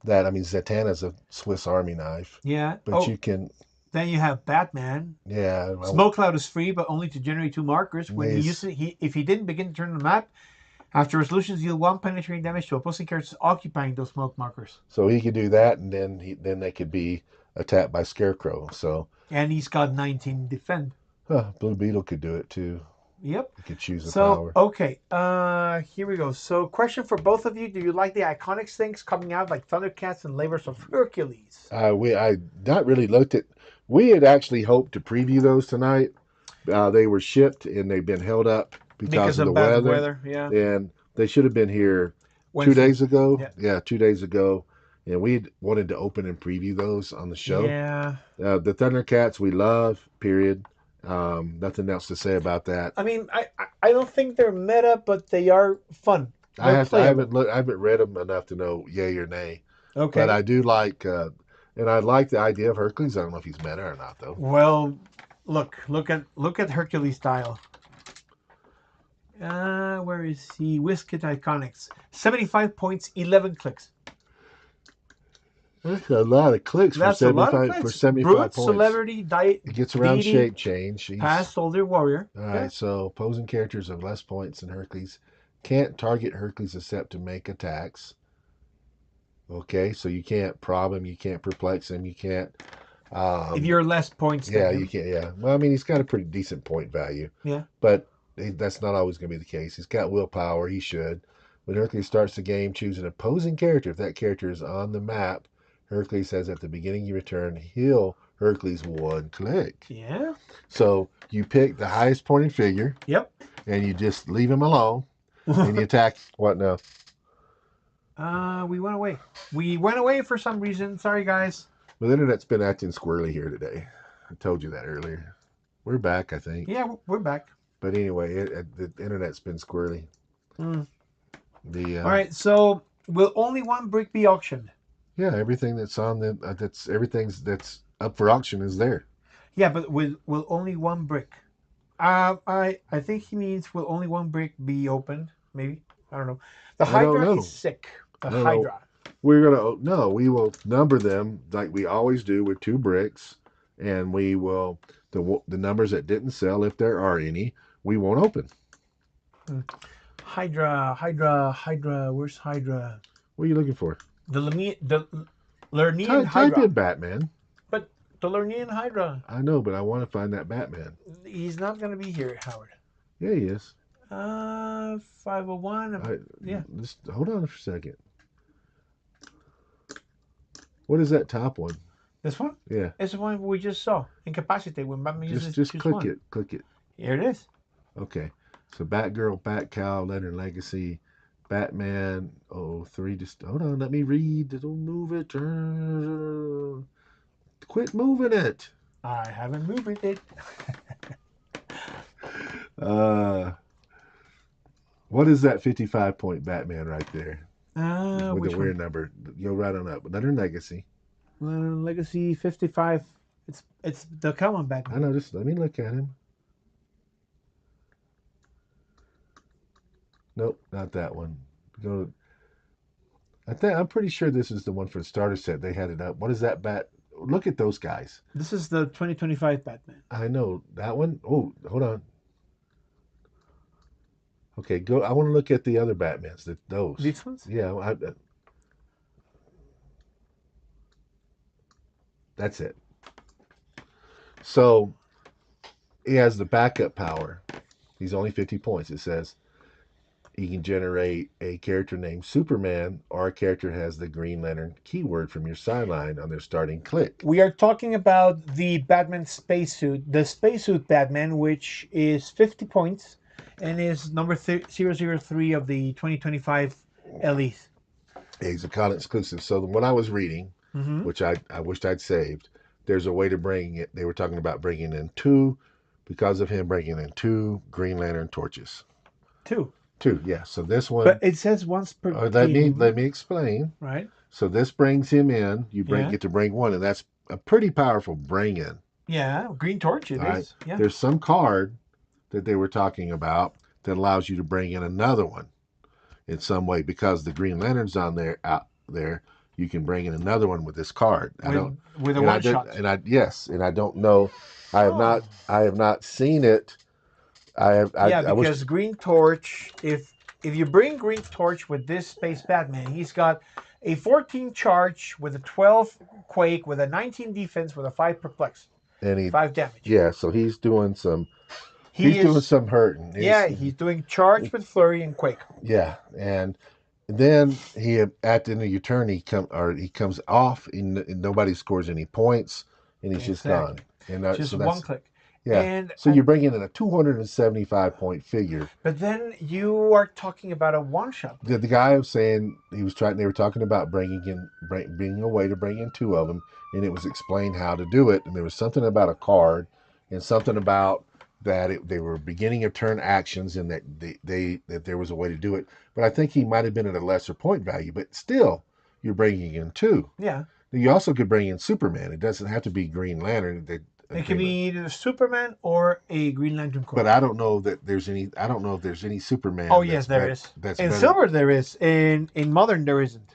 That I mean, Zatanna's a Swiss Army knife, Yeah. but Oh, you can, then you have Batman. yeah. Smoke cloud is free, but only to generate two markers. When he uses it, if he didn't begin to turn the map, after resolutions deal one penetrating damage to opposing characters occupying those smoke markers. So he could do that, and then they could be attacked by Scarecrow. So And he's got 19 defend. Blue Beetle could do it too. Yep. He could choose a So power. okay, here we go. So question for both of you: do you like the Iconics things coming out like Thundercats and Labors of Hercules? I not really looked at. We had actually hoped to preview those tonight. They were shipped and they've been held up because Because of the of bad weather, weather, yeah. and they should have been here two Wednesday. days ago. Yeah. Yeah, 2 days ago, and we wanted to open and preview those on the show. Yeah. The Thundercats we love. Period. Nothing else to say about that. I mean, I don't think they're meta, but they are fun. I They're have to, I playable. haven't looked, I haven't read them enough to know yay or nay, but Okay. I do like, and I like the idea of Hercules. I don't know if he's meta or not though. Well, look at Hercules style. Where is he? Whisket Iconics. 75 points, 11 clicks. That's a lot of clicks for That's a lot of 75 for clicks. 75 Brute, points. Celebrity, It gets around Deity, shape change. He's Past Older Warrior. all Yeah. right. So opposing characters have less points than Hercules. Can't target Hercules except to make attacks. Okay, so you can't prob him, you can't perplex him, you can't. If Um, you're less points than yeah, you him. can't. Yeah, well, I mean, he's got a pretty decent point value, Yeah. but that's not always going to be the case. He's got willpower. He should. When Hercules starts the game, choose an opposing character. If that character is on the map, Hercules says at the beginning you return, heal Hercules one click. Yeah. So you pick the highest pointed figure Yep. and you just leave him alone and you attack. What now? We went away. We went away for some reason. Sorry, guys. Well, the internet's been acting squirrely here today. I told you that earlier. We're back, I think. Yeah, we're back. But anyway, the internet's been squirrely. Mm. The All right. So will only one brick be auctioned? Yeah, everything that's on the that's everything's that's up for auction is there. Yeah, but will only one brick? I think he means will only one brick be opened? Maybe I don't know. The I don't Hydra is know. sick. The No, no. Hydra. We're gonna no. We will number them like we always do with two bricks, and we will the numbers that didn't sell, if there are any, we won't open. Mm. Hydra, Hydra, Hydra. Where's Hydra? What are you looking for? The Lernean Type Hydra. in Batman. But the Lernean Hydra. I know, but I want to find that Batman. He's not gonna be here, Howard. Yeah, he is. 501. Yeah. Just hold on for a second. What is that top one? This one? Yeah. It's the one we just saw. Incapacitate when Batman uses Just choose click one. it. Click it. Here it is. Okay. So Batgirl, Batcow, Leonard Legacy, Batman. Oh, three. Just hold on. Let me read. Don't move it. Quit moving it. I haven't moved it. Uh, what is that 55 point Batman right there with the Which weird one? number? You'll right on up. Leonard Legacy. Legacy 55. It's the common I Batman. know. Just let me look at him. Nope, not that one. Go. I'm pretty sure this is the one for the starter set. They had it up. What is that bat? Look at those guys. This is the 2025 Batman. I know that one. Oh, hold on. Okay, go. I want to look at the other Batmans. Those. These ones? Yeah, that's it. So he has the backup power. He's only 50 points. It says he can generate a character named Superman, or a character has the Green Lantern keyword from your sideline on their starting click. We are talking about the Batman spacesuit, the spacesuit Batman, which is 50 points and is number 003 of the 2025 Elite. He's a con exclusive. So what I was reading, Mm-hmm. which I wished I'd saved, there's a way to bring it. They were talking about bringing in two, because of him bringing in two Green Lantern torches. Two. Two, yeah. So this But one, it says once per let me game, explain. right? So this brings him in. You Yeah. get to bring one, and that's a pretty powerful bring in. Yeah. Green torch it All right. is. Yeah. There's some card that they were talking about that allows you to bring in another one in some way because the Green Lantern's on there out there. You can bring in another one with this card. I don't, With a one shot. and I yes, and I don't know. Oh. I have not seen it. Yeah, I wish because Green Torch, if you bring Green Torch with this Space Batman, he's got a 14 charge with a 12 quake with a 19 defense with a 5 perplex, any. 5 damage. Yeah, so He doing is, some hurting. yeah, he's doing charge with flurry and quake. Yeah, and then he at the end of your turn he comes off and nobody scores any points and he's just gone. Exactly. And Just so one that's click. yeah. And So you're bringing in a 275-point figure. but then you are talking about a one shot. The guy was saying he was trying. They were talking about being a way to bring in two of them, and it was explained how to do it. And there was something about a card, and something about they were beginning of turn actions, and that that there was a way to do it. But I think he might have been at a lesser point value. But still, you're bringing in two. Yeah. You also could bring in Superman. It doesn't have to be Green Lantern. It can be either Superman or a Green Lantern Corps. But I don't know that there's any. I don't know if there's any Superman. Oh yes, there is. That's In better. silver there is. In modern there isn't.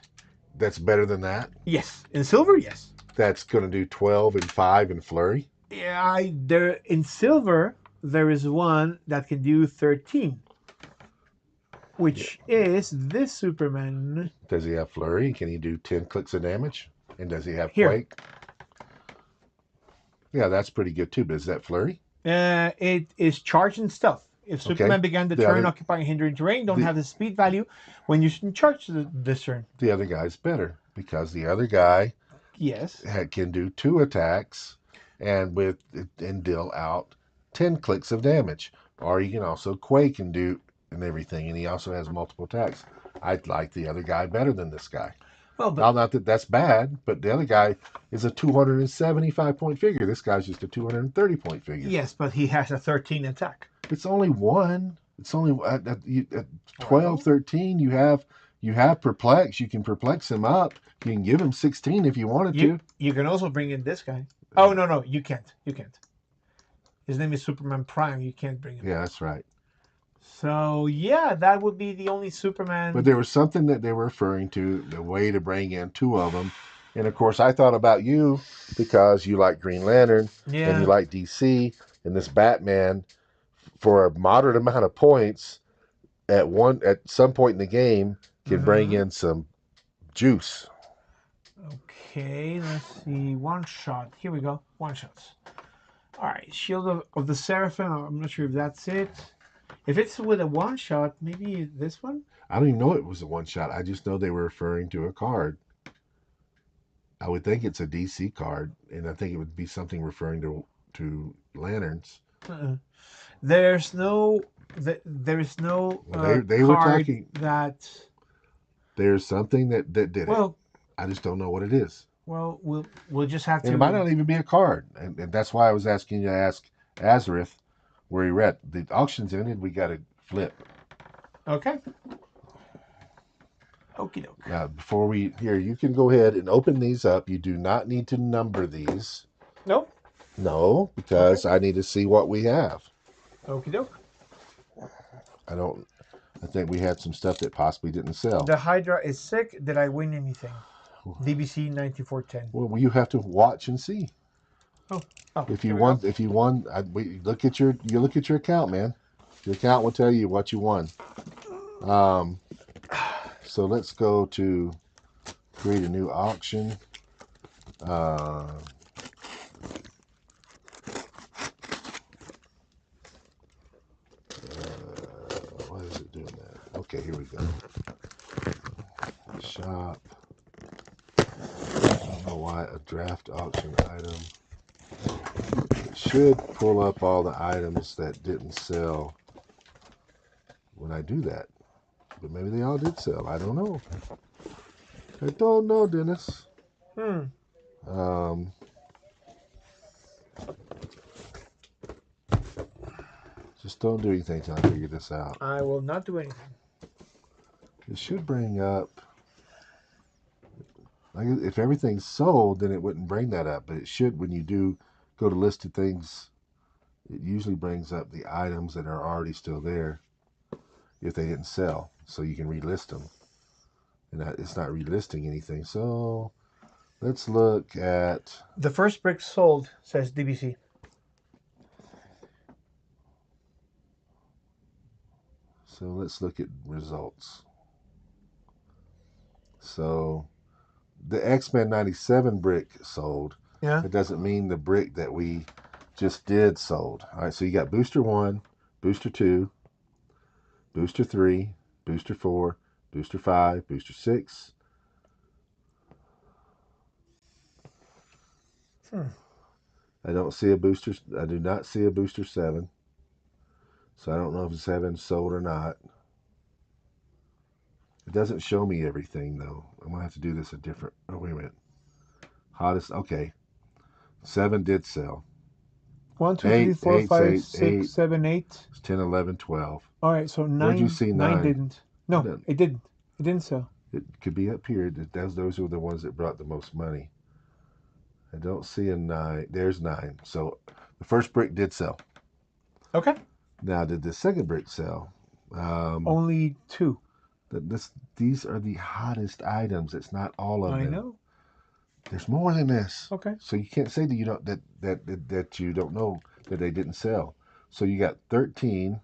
That's better than that. Yes. In silver, yes. That's going to do 12 and 5 in flurry. Yeah, there in silver there is one that can do 13, which is this Superman Does he have flurry? Can he do 10 clicks of damage? And does he have here. quake? Yeah, that's pretty good too. But is that flurry? It is charge and stealth. If Superman began the turn other, occupying hindering terrain, don't have the speed value when you charge this turn. The other guy's better because the other guy yes can do 2 attacks and deal out 10 clicks of damage. Or he can also quake and do and everything, and he also has multiple attacks. I'd like the other guy better than this guy. Well, but, not that that's bad, but the other guy is a 275-point figure. This guy's just a 230-point figure. Yes, but he has a 13 attack. It's only one. It's only at 12, 13. You have perplex. You can perplex him up. You can give him 16 if you wanted to. You can also bring in this guy. Oh no, you can't. You can't. His name is Superman Prime. You can't bring him. Yeah, that's right. So yeah, that would be the only Superman. But there was something that they were referring to, the way to bring in two of them. And of course, I thought about you because you like Green Lantern and you like DC, and this Batman for a moderate amount of points at some point in the game can bring in some juice. Okay, let's see. One shot. Here we go. One shots. All right, Shield of the Seraphim. I'm not sure if that's it. If it's with a one shot, maybe this one? I don't even know it was a one shot. I just know they were referring to a card. I would think it's a DC card, and I think it would be something referring to lanterns. There's no there is no they card were talking that there's something that did it. Well, I just don't know what it is. Well, we'll just have to. And it might not even be a card, and that's why I was asking you to ask Azareth where he read. The auction's ended. We got to flip. Okay. Okie doke. Now, before you can go ahead and open these up. You do not need to number these. Nope. No, because I need to see what we have. Okie doke. I think we had some stuff that possibly didn't sell. The Hydra is sick. Did I win anything? DBC 9410. Well, you have to watch and see. Oh. If you won, look at your account, man. Your account will tell you what you won. So let's go to create a new auction. Why is it doing that? Okay, here we go. Shop. I don't know why a draft auction item. It should pull up all the items that didn't sell when I do that. But maybe they all did sell. I don't know. I don't know, Dennis. Just Just don't do anything till I figure this out. I will not do anything. It should bring up. If everything's sold, then it wouldn't bring that up. But it should when you do go to listed things. It usually brings up the items that are already still there if they didn't sell, so you can relist them. And it's not relisting anything. So let's look at. The first brick sold, says DBC. So let's look at results. So the X-Men 97 brick sold. Yeah. It doesn't mean the brick that we just did sold. All right, so you got booster 1, booster 2, booster 3, booster 4, booster 5, booster 6. I don't see a booster. I do not see a booster 7. So I don't know if 7 sold or not. It doesn't show me everything though. I'm gonna have to do this a different. Oh wait a minute. Hottest. Okay. 7 did sell. 1, 2, 3, 8, 4, 8, 5, 8, 8. 6, 7, 8. It's 10, 11, 12. All right, so Where'd you 9. see 9 9? didn't. No, it didn't. It didn't sell. It could be up here. Those were the ones that brought the most money. I don't see a 9. There's 9. So the first brick did sell. Okay. Now, did the second brick sell? Only 2. These are the hottest items. It's not all of them. I know. There's more than this. Okay. So you can't say that you don't that you don't know that they didn't sell. So you got 13.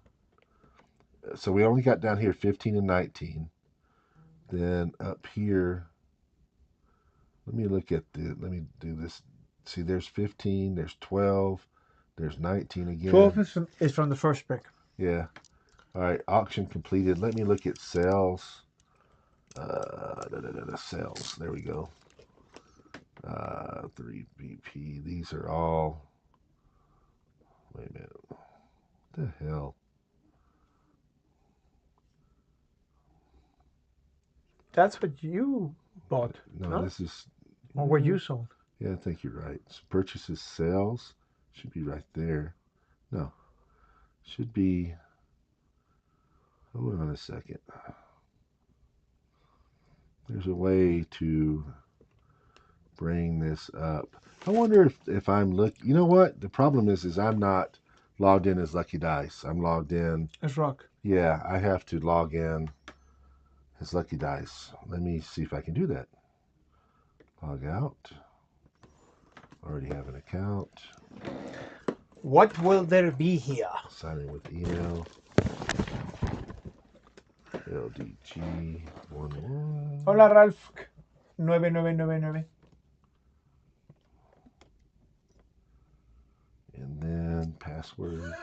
So we only got down here 15 and 19. Then up here, let me do this. See, there's 15, there's 12, there's 19 again. 12 is from the first brick. Yeah. All right, auction completed. Let me look at sales. Sales. There we go. 3 BP. These are all. Wait a minute. What the hell? That's what you bought. No, huh? this is. Or what you sold. Yeah, I think you're right. So purchases, sales should be right there. No, should be. Hold on a second. There's a way to bring this up. I wonder if I'm you know what? The problem is I'm not logged in as Lucky Dice. I'm logged in. As Rock. Yeah, I have to log in as Lucky Dice. Let me see if I can do that. Log out. Already have an account. What will there be here? Sign in with email. LDG11. Hola, Ralph. 9999. And then passwords.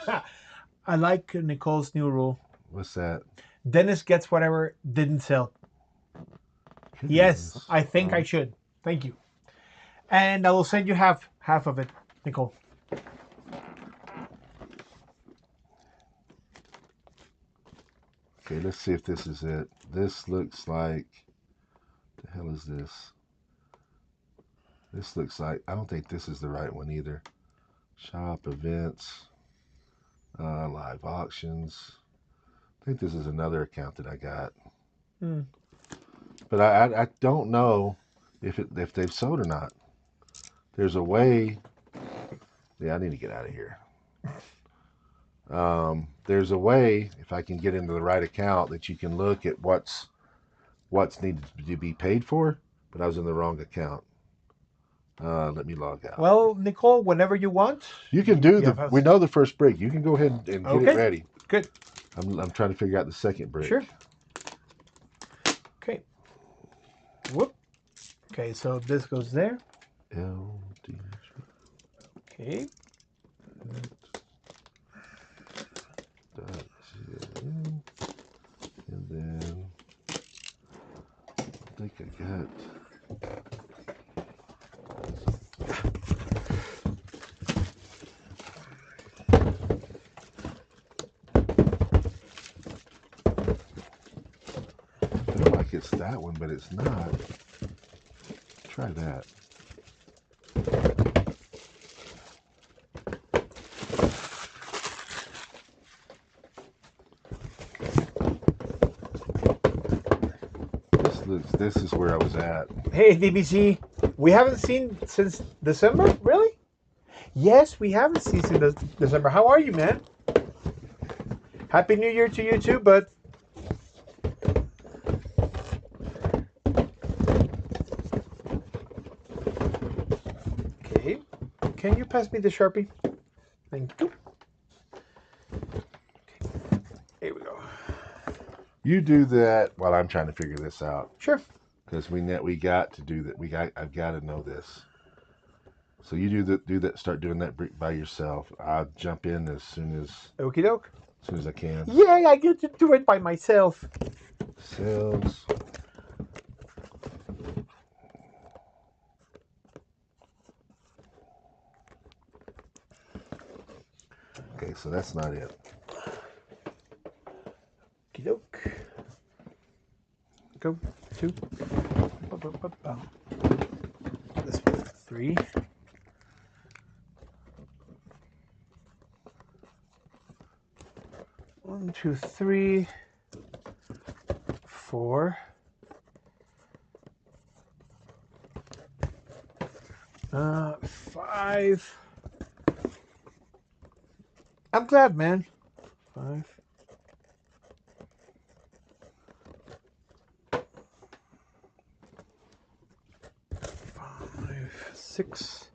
I like Nicole's new rule. What's that? Dennis gets whatever didn't sell. Yes, I think I should. Thank you. And I will send you half of it, Nicole. Okay, let's see if this is it. This looks like. The hell is this? This looks like. I don't think this is the right one either. Shop events, live auctions. I think this is another account that I got. But I don't know if they've sold or not. There's a way. Yeah, I need to get out of here. There's a way, if I can get into the right account, that you can look at what's needed to be paid for. But I was in the wrong account. Let me log out. Well, Nicole, whenever you want. You can do the. We know the first break. You can go ahead and get it ready. Good. I'm trying to figure out the second break. Sure. Okay. Whoop. Okay, so this goes there. LD. Okay. And then I think I got. It's that one, but it's not. Try that. this is where I was at. Hey, DBC, we haven't seen since December? Really? Yes, we haven't seen since December. How are you, man? Happy New Year to you too, bud. Okay. Can you pass me the Sharpie? Thank you. Okay. Here we go. You do that while I'm trying to figure this out. Sure. Because we got to do that. I've got to know this. So you do that. Start doing that by yourself. I'll jump in Okie doke. as soon as I can. Yay! I get to do it by myself. Sales. Okay, so that's not it. Okie doke. Go. 2. This one. 3. 1, 2, 3. 4. 5. I'm glad, man. 5. 6.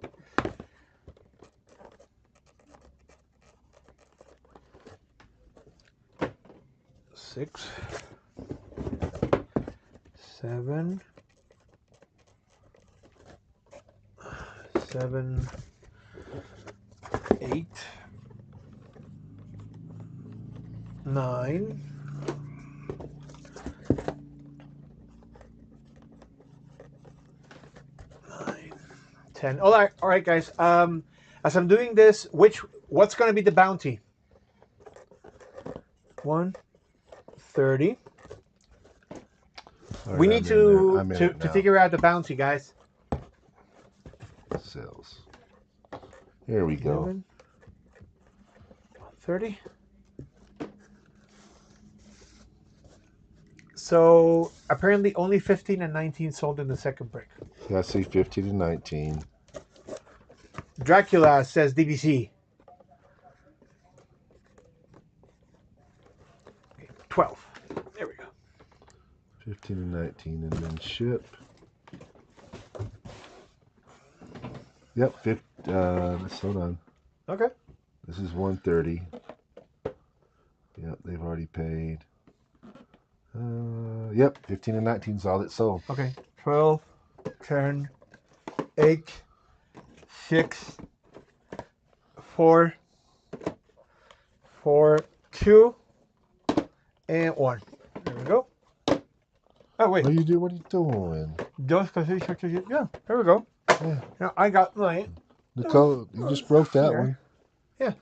6. 7. 7. 8. 9. 10. All right, guys. As I'm doing this, what's going to be the bounty? 130. Right, We need to I'm in to, it to now. figure out the bounty, guys. Sales. Here we go. 11, 30. So apparently only 15 and 19 sold in the second break. Yeah, I see 15 and 19. Dracula says DVC. Okay, 12. There we go. 15 and 19, and then ship. Yep, hold on. Okay. This is 130. Yep, they've already paid. Yep, 15 and 19 is all that sold. Okay. 12, 10, 8, 6, 4, 4, 2, and 1. There we go. Oh, wait. What are you doing? What are you doing? Just because yeah, there we go. Yeah. Now I got my Nicole, you just broke that here. one. Yeah.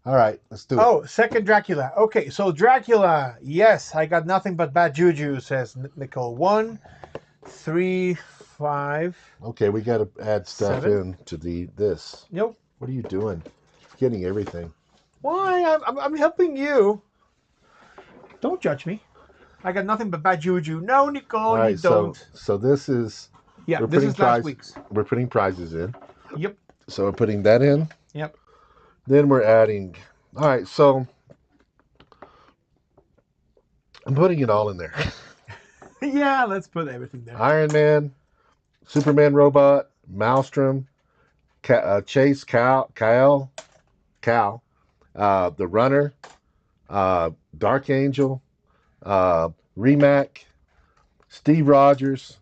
All right, let's do it. Oh, second Dracula. Okay, so Dracula. Yes, I got nothing but bad juju, says Nicole. 1, 3, 5. Okay, we got to add stuff 7. in to this. Nope. What are you doing? Getting everything. Why? I'm helping you. Don't judge me. I got nothing but bad juju. No, Nicole, All right, you don't. so this is. Yeah, we're this putting is last week's. We're putting prizes in. Yep. So we're putting that in. Yep. Then we're adding. All right, so I'm putting it all in there. Yeah, let's put everything there. Iron Man, Superman robot, Maelstrom, Chase, Cal, the Runner, Dark Angel, Remac, Steve Rogers,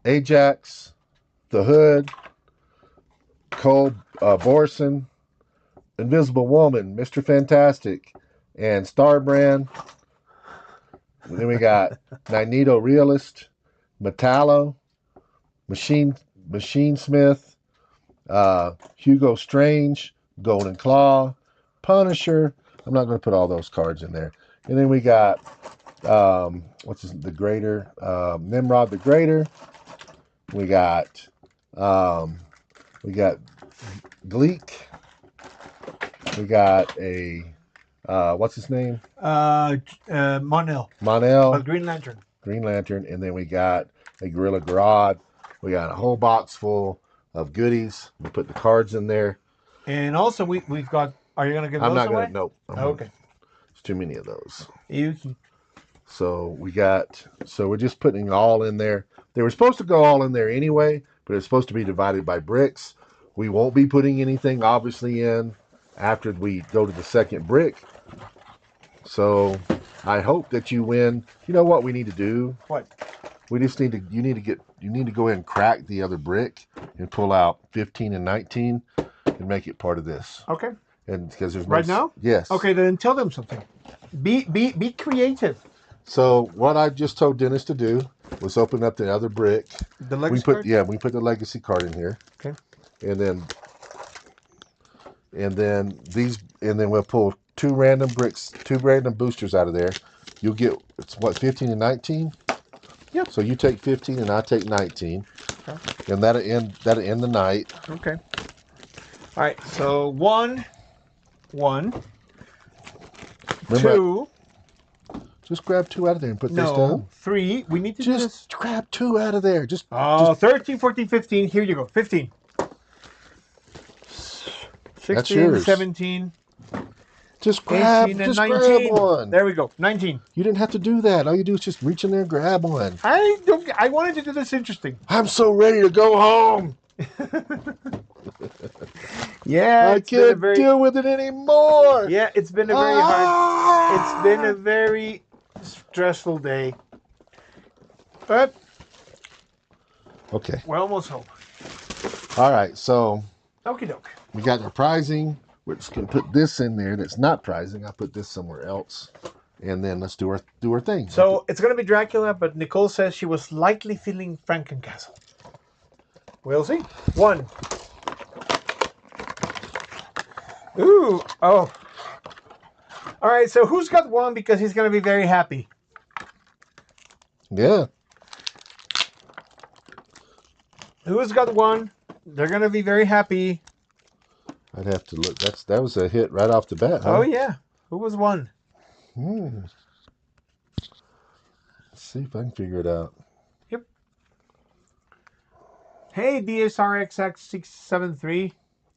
Ajax, the Hood, Cole Borson, Invisible Woman, Mr. Fantastic, and Starbrand. And then we got Magneto Realist, Metallo, Machine Smith, Hugo Strange, Golden Claw, Punisher. I'm not going to put all those cards in there. And then we got the Greater, Nimrod the Greater. We got Gleek. We got a what's his name? Monel, Monel, but Green Lantern. Green Lantern, and then we got a Gorilla Grodd. We got a whole box full of goodies. We put the cards in there. And also we've got. Are you gonna give I'm those not gonna. away? Nope. Okay. There's too many of those. Yuki. So we got. So we're just putting all in there. They were supposed to go all in there anyway, but it's supposed to be divided by bricks. We won't be putting anything obviously in after we go to the second brick. So I hope that you win. You know what we need to do? What? We just need to. You need to go ahead and crack the other brick and pull out 15 and 19 and make it part of this. Okay. And because there's no. Right now? Yes. Okay, then tell them something. Be creative. So what I just told Dennis to do was open up the other brick. The legacy We card? put the legacy card in here. Okay. And then we'll pull two random bricks, two random boosters out of there. You'll get it's what 15 and 19? Yep. So you take 15 and I take 19. Okay. And that'll end the night. Okay. All right. So one, Remember, two. just grab two out of there and put this No, down. three. We need to do this. Just grab two out of there. Just 13, 14, 15. Here you go. 15. 16, yours. 17, just grab 18, and just 19. grab one. There we go. 19. You didn't have to do that. All you do is just reach in there and grab one. I wanted to do this interesting. I'm so ready to go home. Yeah, I can't deal with it anymore. Yeah, it's been a very hard. It's been a very stressful day. But okay, we're almost home. all right. So Okie doke. we got our prizing. We're just gonna put this in there. That's not prizing. I put this somewhere else, and then let's do our thing. So it's gonna be Dracula, but Nicole says she was likely feeling Frankencastle. We'll see. One. Ooh. Oh. All right. So who's got one? Because he's gonna be very happy. Yeah. Who's got one? They're gonna be very happy. I'd have to look. That was a hit right off the bat. Huh? Oh yeah. Who was one? Let's see if I can figure it out. Yep. Hey, DSRXX673.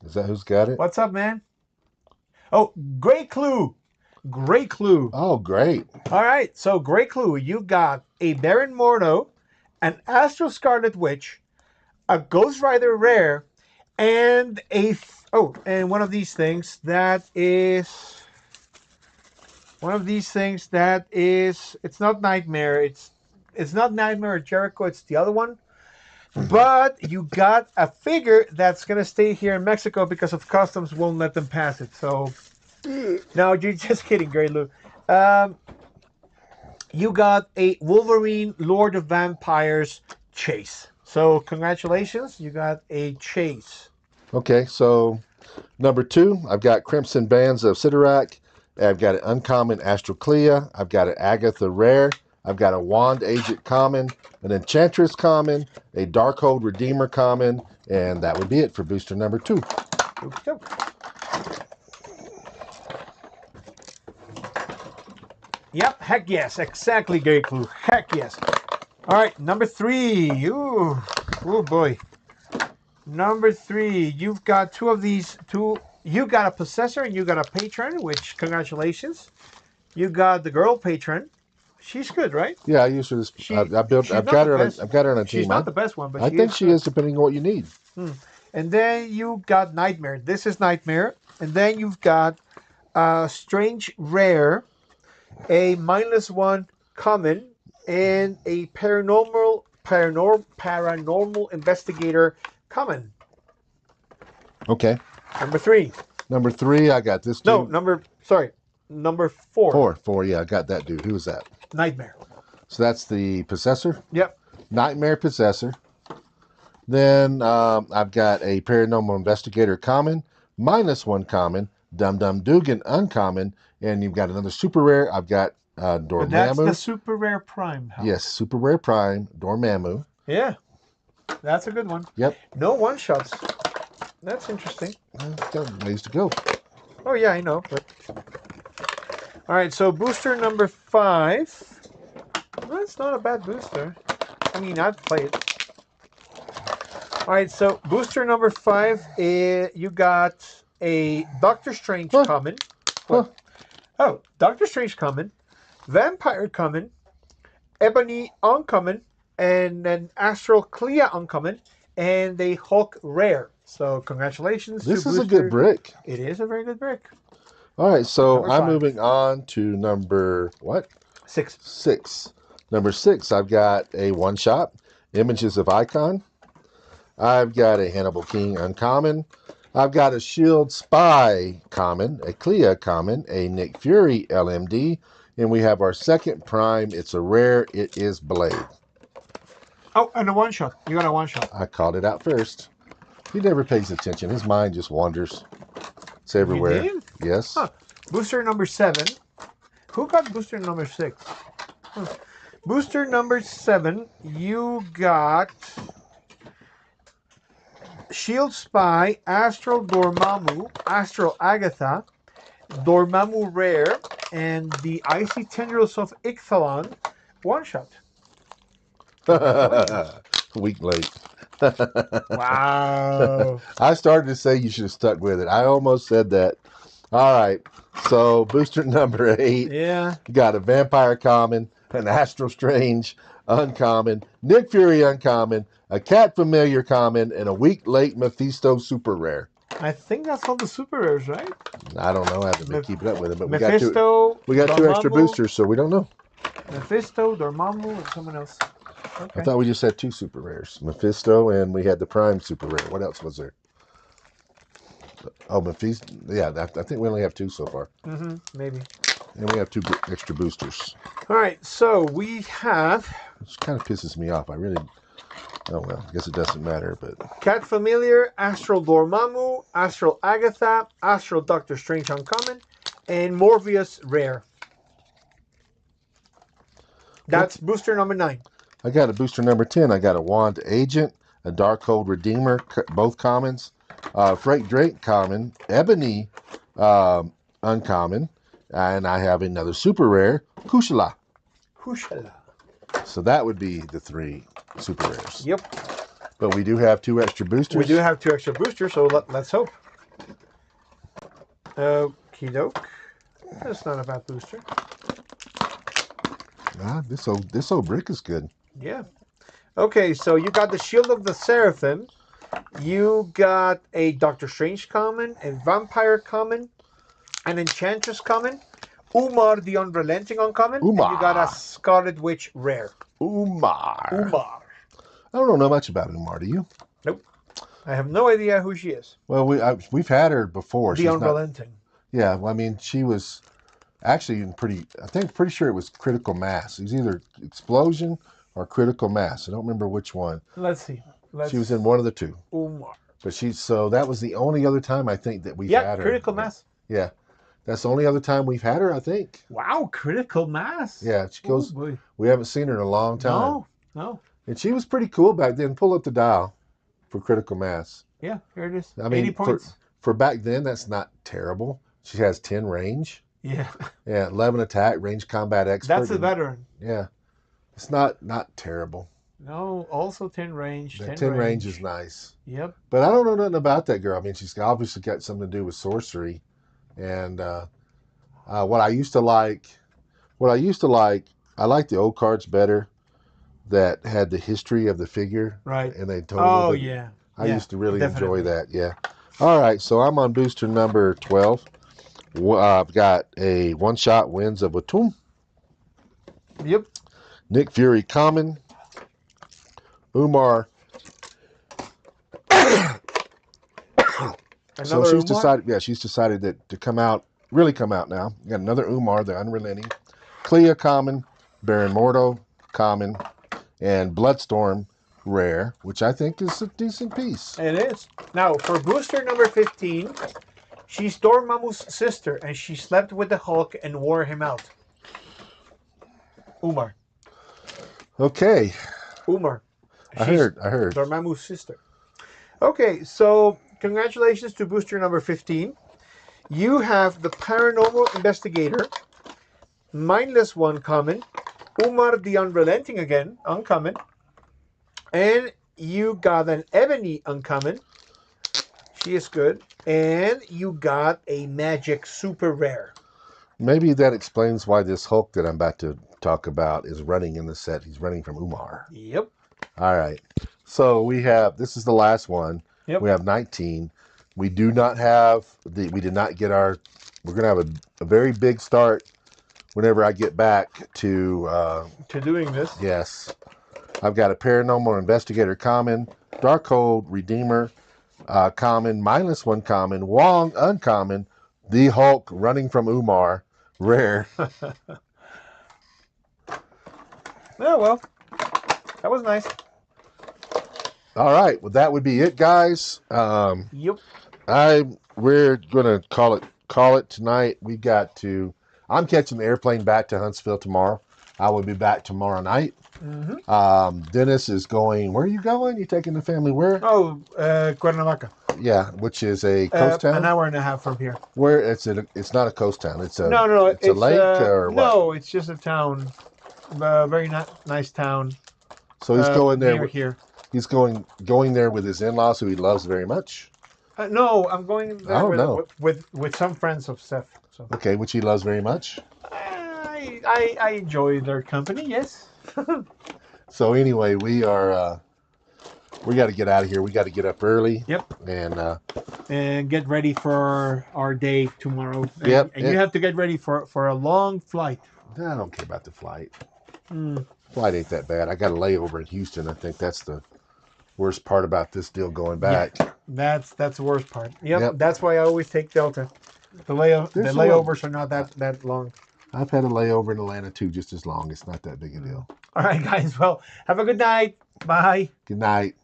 Is that who's got it? What's up, man? Oh, great clue. Great clue. Oh, great. All right. So, great clue. You got a Baron Mordo, an Astro Scarlet Witch, a Ghost Rider Rare, and and one of these things that is. It's not Nightmare. It's not Nightmare or Jericho. It's the other one. But you got a figure that's going to stay here in Mexico because of customs won't let them pass it. So, no, you're just kidding, Great Lou. You got a Wolverine Lord of Vampires Chase. So, congratulations. You got a Chase. Okay, so number 2, I've got Crimson Bands of Sidorak. I've got an uncommon Astroclea. I've got an Agatha Rare. I've got a Wand Agent common, an Enchantress common, a Darkhold Redeemer common, and that would be it for booster number 2. Yep, heck yes, exactly, Gary Clue. Heck yes. All right, number 3. Ooh, oh boy. Number 3, you've got two of these. You got a Possessor and you got a Patron, which congratulations. You got the girl Patron. She's good, right? Yeah, I use her as I've got her on a team. She's not the best one, but I think she is depending on what you need. And then you got Nightmare. This is Nightmare. And then you've got Strange Rare, a -1 common, and a paranormal investigator common. Okay. Number 3. Number 3, I got this dude. No, number 4. 4, yeah, I got that dude. Who was that? Nightmare. So that's the Possessor? Yep. Nightmare Possessor. Then I've got a Paranormal Investigator common, -1 common, Dum Dum Dugan uncommon, and you've got another super rare. I've got Dormammu. That's the super rare prime house. Yes, super rare prime, Dormammu. Yeah. That's a good one. Yep. No one-shots. That's interesting. Got ways to go. Oh, yeah, I know. But All right, so booster number 5. That's not a bad booster. I mean, I'd play it. All right, so booster number 5, you got a Doctor Strange Huh? common. Huh? What? Oh, Doctor Strange common, Vampire common, Ebony uncommon, and an Astral Clea uncommon, and a Hulk rare. So congratulations to This is a good booster. brick. It is a very good brick. All right, so Number I'm 5. moving on to number what? 6. 6. Number 6, I've got a one shot, Images of Icon. I've got a Hannibal King uncommon. I've got a Shield Spy common, a Clea common, a Nick Fury LMD, and we have our second prime. It's a rare. It is Blade. Oh, and a one shot. You got a one shot. I called it out first. He never pays attention. His mind just wanders. It's You everywhere. did? Yes. Huh. Booster number 7. Who got booster number 6? Booster number 7, you got Shield Spy, Astral Dormammu, Astral Agatha, Dormammu Rare, and the Icy Tendrils of Ixalan one shot. Week late. Wow. I started to say you should have stuck with it. I almost said that. All right. So booster number 8. Yeah. You got a Vampire common, an Astral Strange uncommon, Nick Fury uncommon, a Cat Familiar common, and a week late Mephisto super rare. I think that's all the super rares, right? I don't know. I haven't been keeping up with it, but Mephisto, we got two extra Dormammu, boosters, so we don't know. Mephisto, Dormammu, and someone else. Okay. I thought we just had 2 super rares, Mephisto, and we had the Prime super rare. What else was there? Oh, Mephisto. Yeah, I think we only have 2 so far. Maybe. And we have 2 extra boosters. All right, so we have... Which kind of pisses me off. I really... Oh, well, I guess it doesn't matter, but... Cat Familiar, Astral Dormammu, Astral Agatha, Astral Doctor Strange uncommon, and Morbius rare. That's booster number 9. I got a booster number 10. I got a Wand Agent, a Darkhold Redeemer, both commons. Frank Drake common, Ebony uncommon, and I have another super rare, Kushala. Kushala. So that would be the 3 super rares. Yep. But we do have 2 extra boosters. We do have 2 extra boosters, so let's hope. Okie doke. That's not a bad booster. This old brick is good. Yeah. Okay, so you got the Shield of the Seraphim. You got a Doctor Strange common, a Vampire common, an Enchantress common, Umar the Unrelenting uncommon, Umar. and you got a Scarlet Witch rare. Umar. Umar. I don't know much about Umar, do you? Nope. I have no idea who she is. Well, we've had her before. The Unrelenting. Yeah, well, I mean, she was actually pretty sure it was Critical Mass. It was either Explosion or Critical Mass. I don't remember which one. Let's see. She was in one of the 2. Umar. But so that was the only other time I think that we've had her. Critical Mass. Yeah. That's the only other time we've had her, I think. Wow, Critical Mass. Yeah, she goes. Boy. We haven't seen her in a long time. No. And she was pretty cool back then. Pull up the dial for Critical Mass. Yeah, here it is. I mean, 80 points. For back then, that's not terrible. She has 10 range. Yeah. Yeah, 11 attack, range combat expert. That's a veteran. Yeah. It's not terrible. No, also 10 range. 10 range is nice. Yep. But I don't know nothing about that girl. I mean, she's obviously got something to do with sorcery. And what I used to like, I like the old cards better that had the history of the figure. Right. And they told yeah. I used to really definitely enjoy that. Yeah. All right. So I'm on booster number 12. I've got a one-shot Winds of Atum. Yep. Nick Fury common. Umar. So she's decided that to come out now. You got another Umar, the Unrelenting. Clea common, Baron Mordo common, and Bloodstorm rare, which I think is a decent piece. It is. Now, for booster number 15, she's Dormammu's sister, and she slept with the Hulk and wore him out. Umar. Okay. Umar. I heard. Dormammu's sister. Okay, so congratulations to booster number 15. You have the Paranormal Investigator, Mindless one common. Umar the Unrelenting again, uncommon. And you got an Ebony uncommon. She is good. And you got a Magic super rare. Maybe that explains why this Hulk that I'm about to talk about is running in the set. He's running from Umar. Yep. All right. So we have, this is the last one. Yep. We have 19. We do not have, we did not get our, we're going to have a very big start whenever I get back to doing this. Yes. I've got a Paranormal Investigator common, Darkhold Redeemer common, Mindless one common, Wong uncommon, the Hulk running from Umar rare. Oh, well, that was nice. All right, well that would be it, guys. Yep. We're gonna call it tonight. We got to. I'm catching the airplane back to Huntsville tomorrow. I will be back tomorrow night. Mm-hmm. Dennis is going. Where are you going? You taking the family where? Oh, Cuernavaca. Yeah, which is a coast town. An hour and a half from here. Where it's not a coast town. It's a no. It's a lake or what? No, it's just a town. A very nice town. So he's going there. Near here. He's going there with his in-laws, who he loves very much. No, I'm going there with some friends of Seth. So. Okay, which he loves very much. I enjoy their company. Yes. So anyway, we got to get out of here. We got to get up early. Yep. And get ready for our day tomorrow. Yep. And you have to get ready for a long flight. I don't care about the flight. Flight ain't that bad. I got a layover in Houston. I think that's the worst part about this deal going back. Yeah, that's the worst part. Yep. That's why I always take Delta. The layovers are not that long. I've had a layover in Atlanta too, just as long. It's not that big a deal. All right, guys. Well, have a good night. Bye. Good night.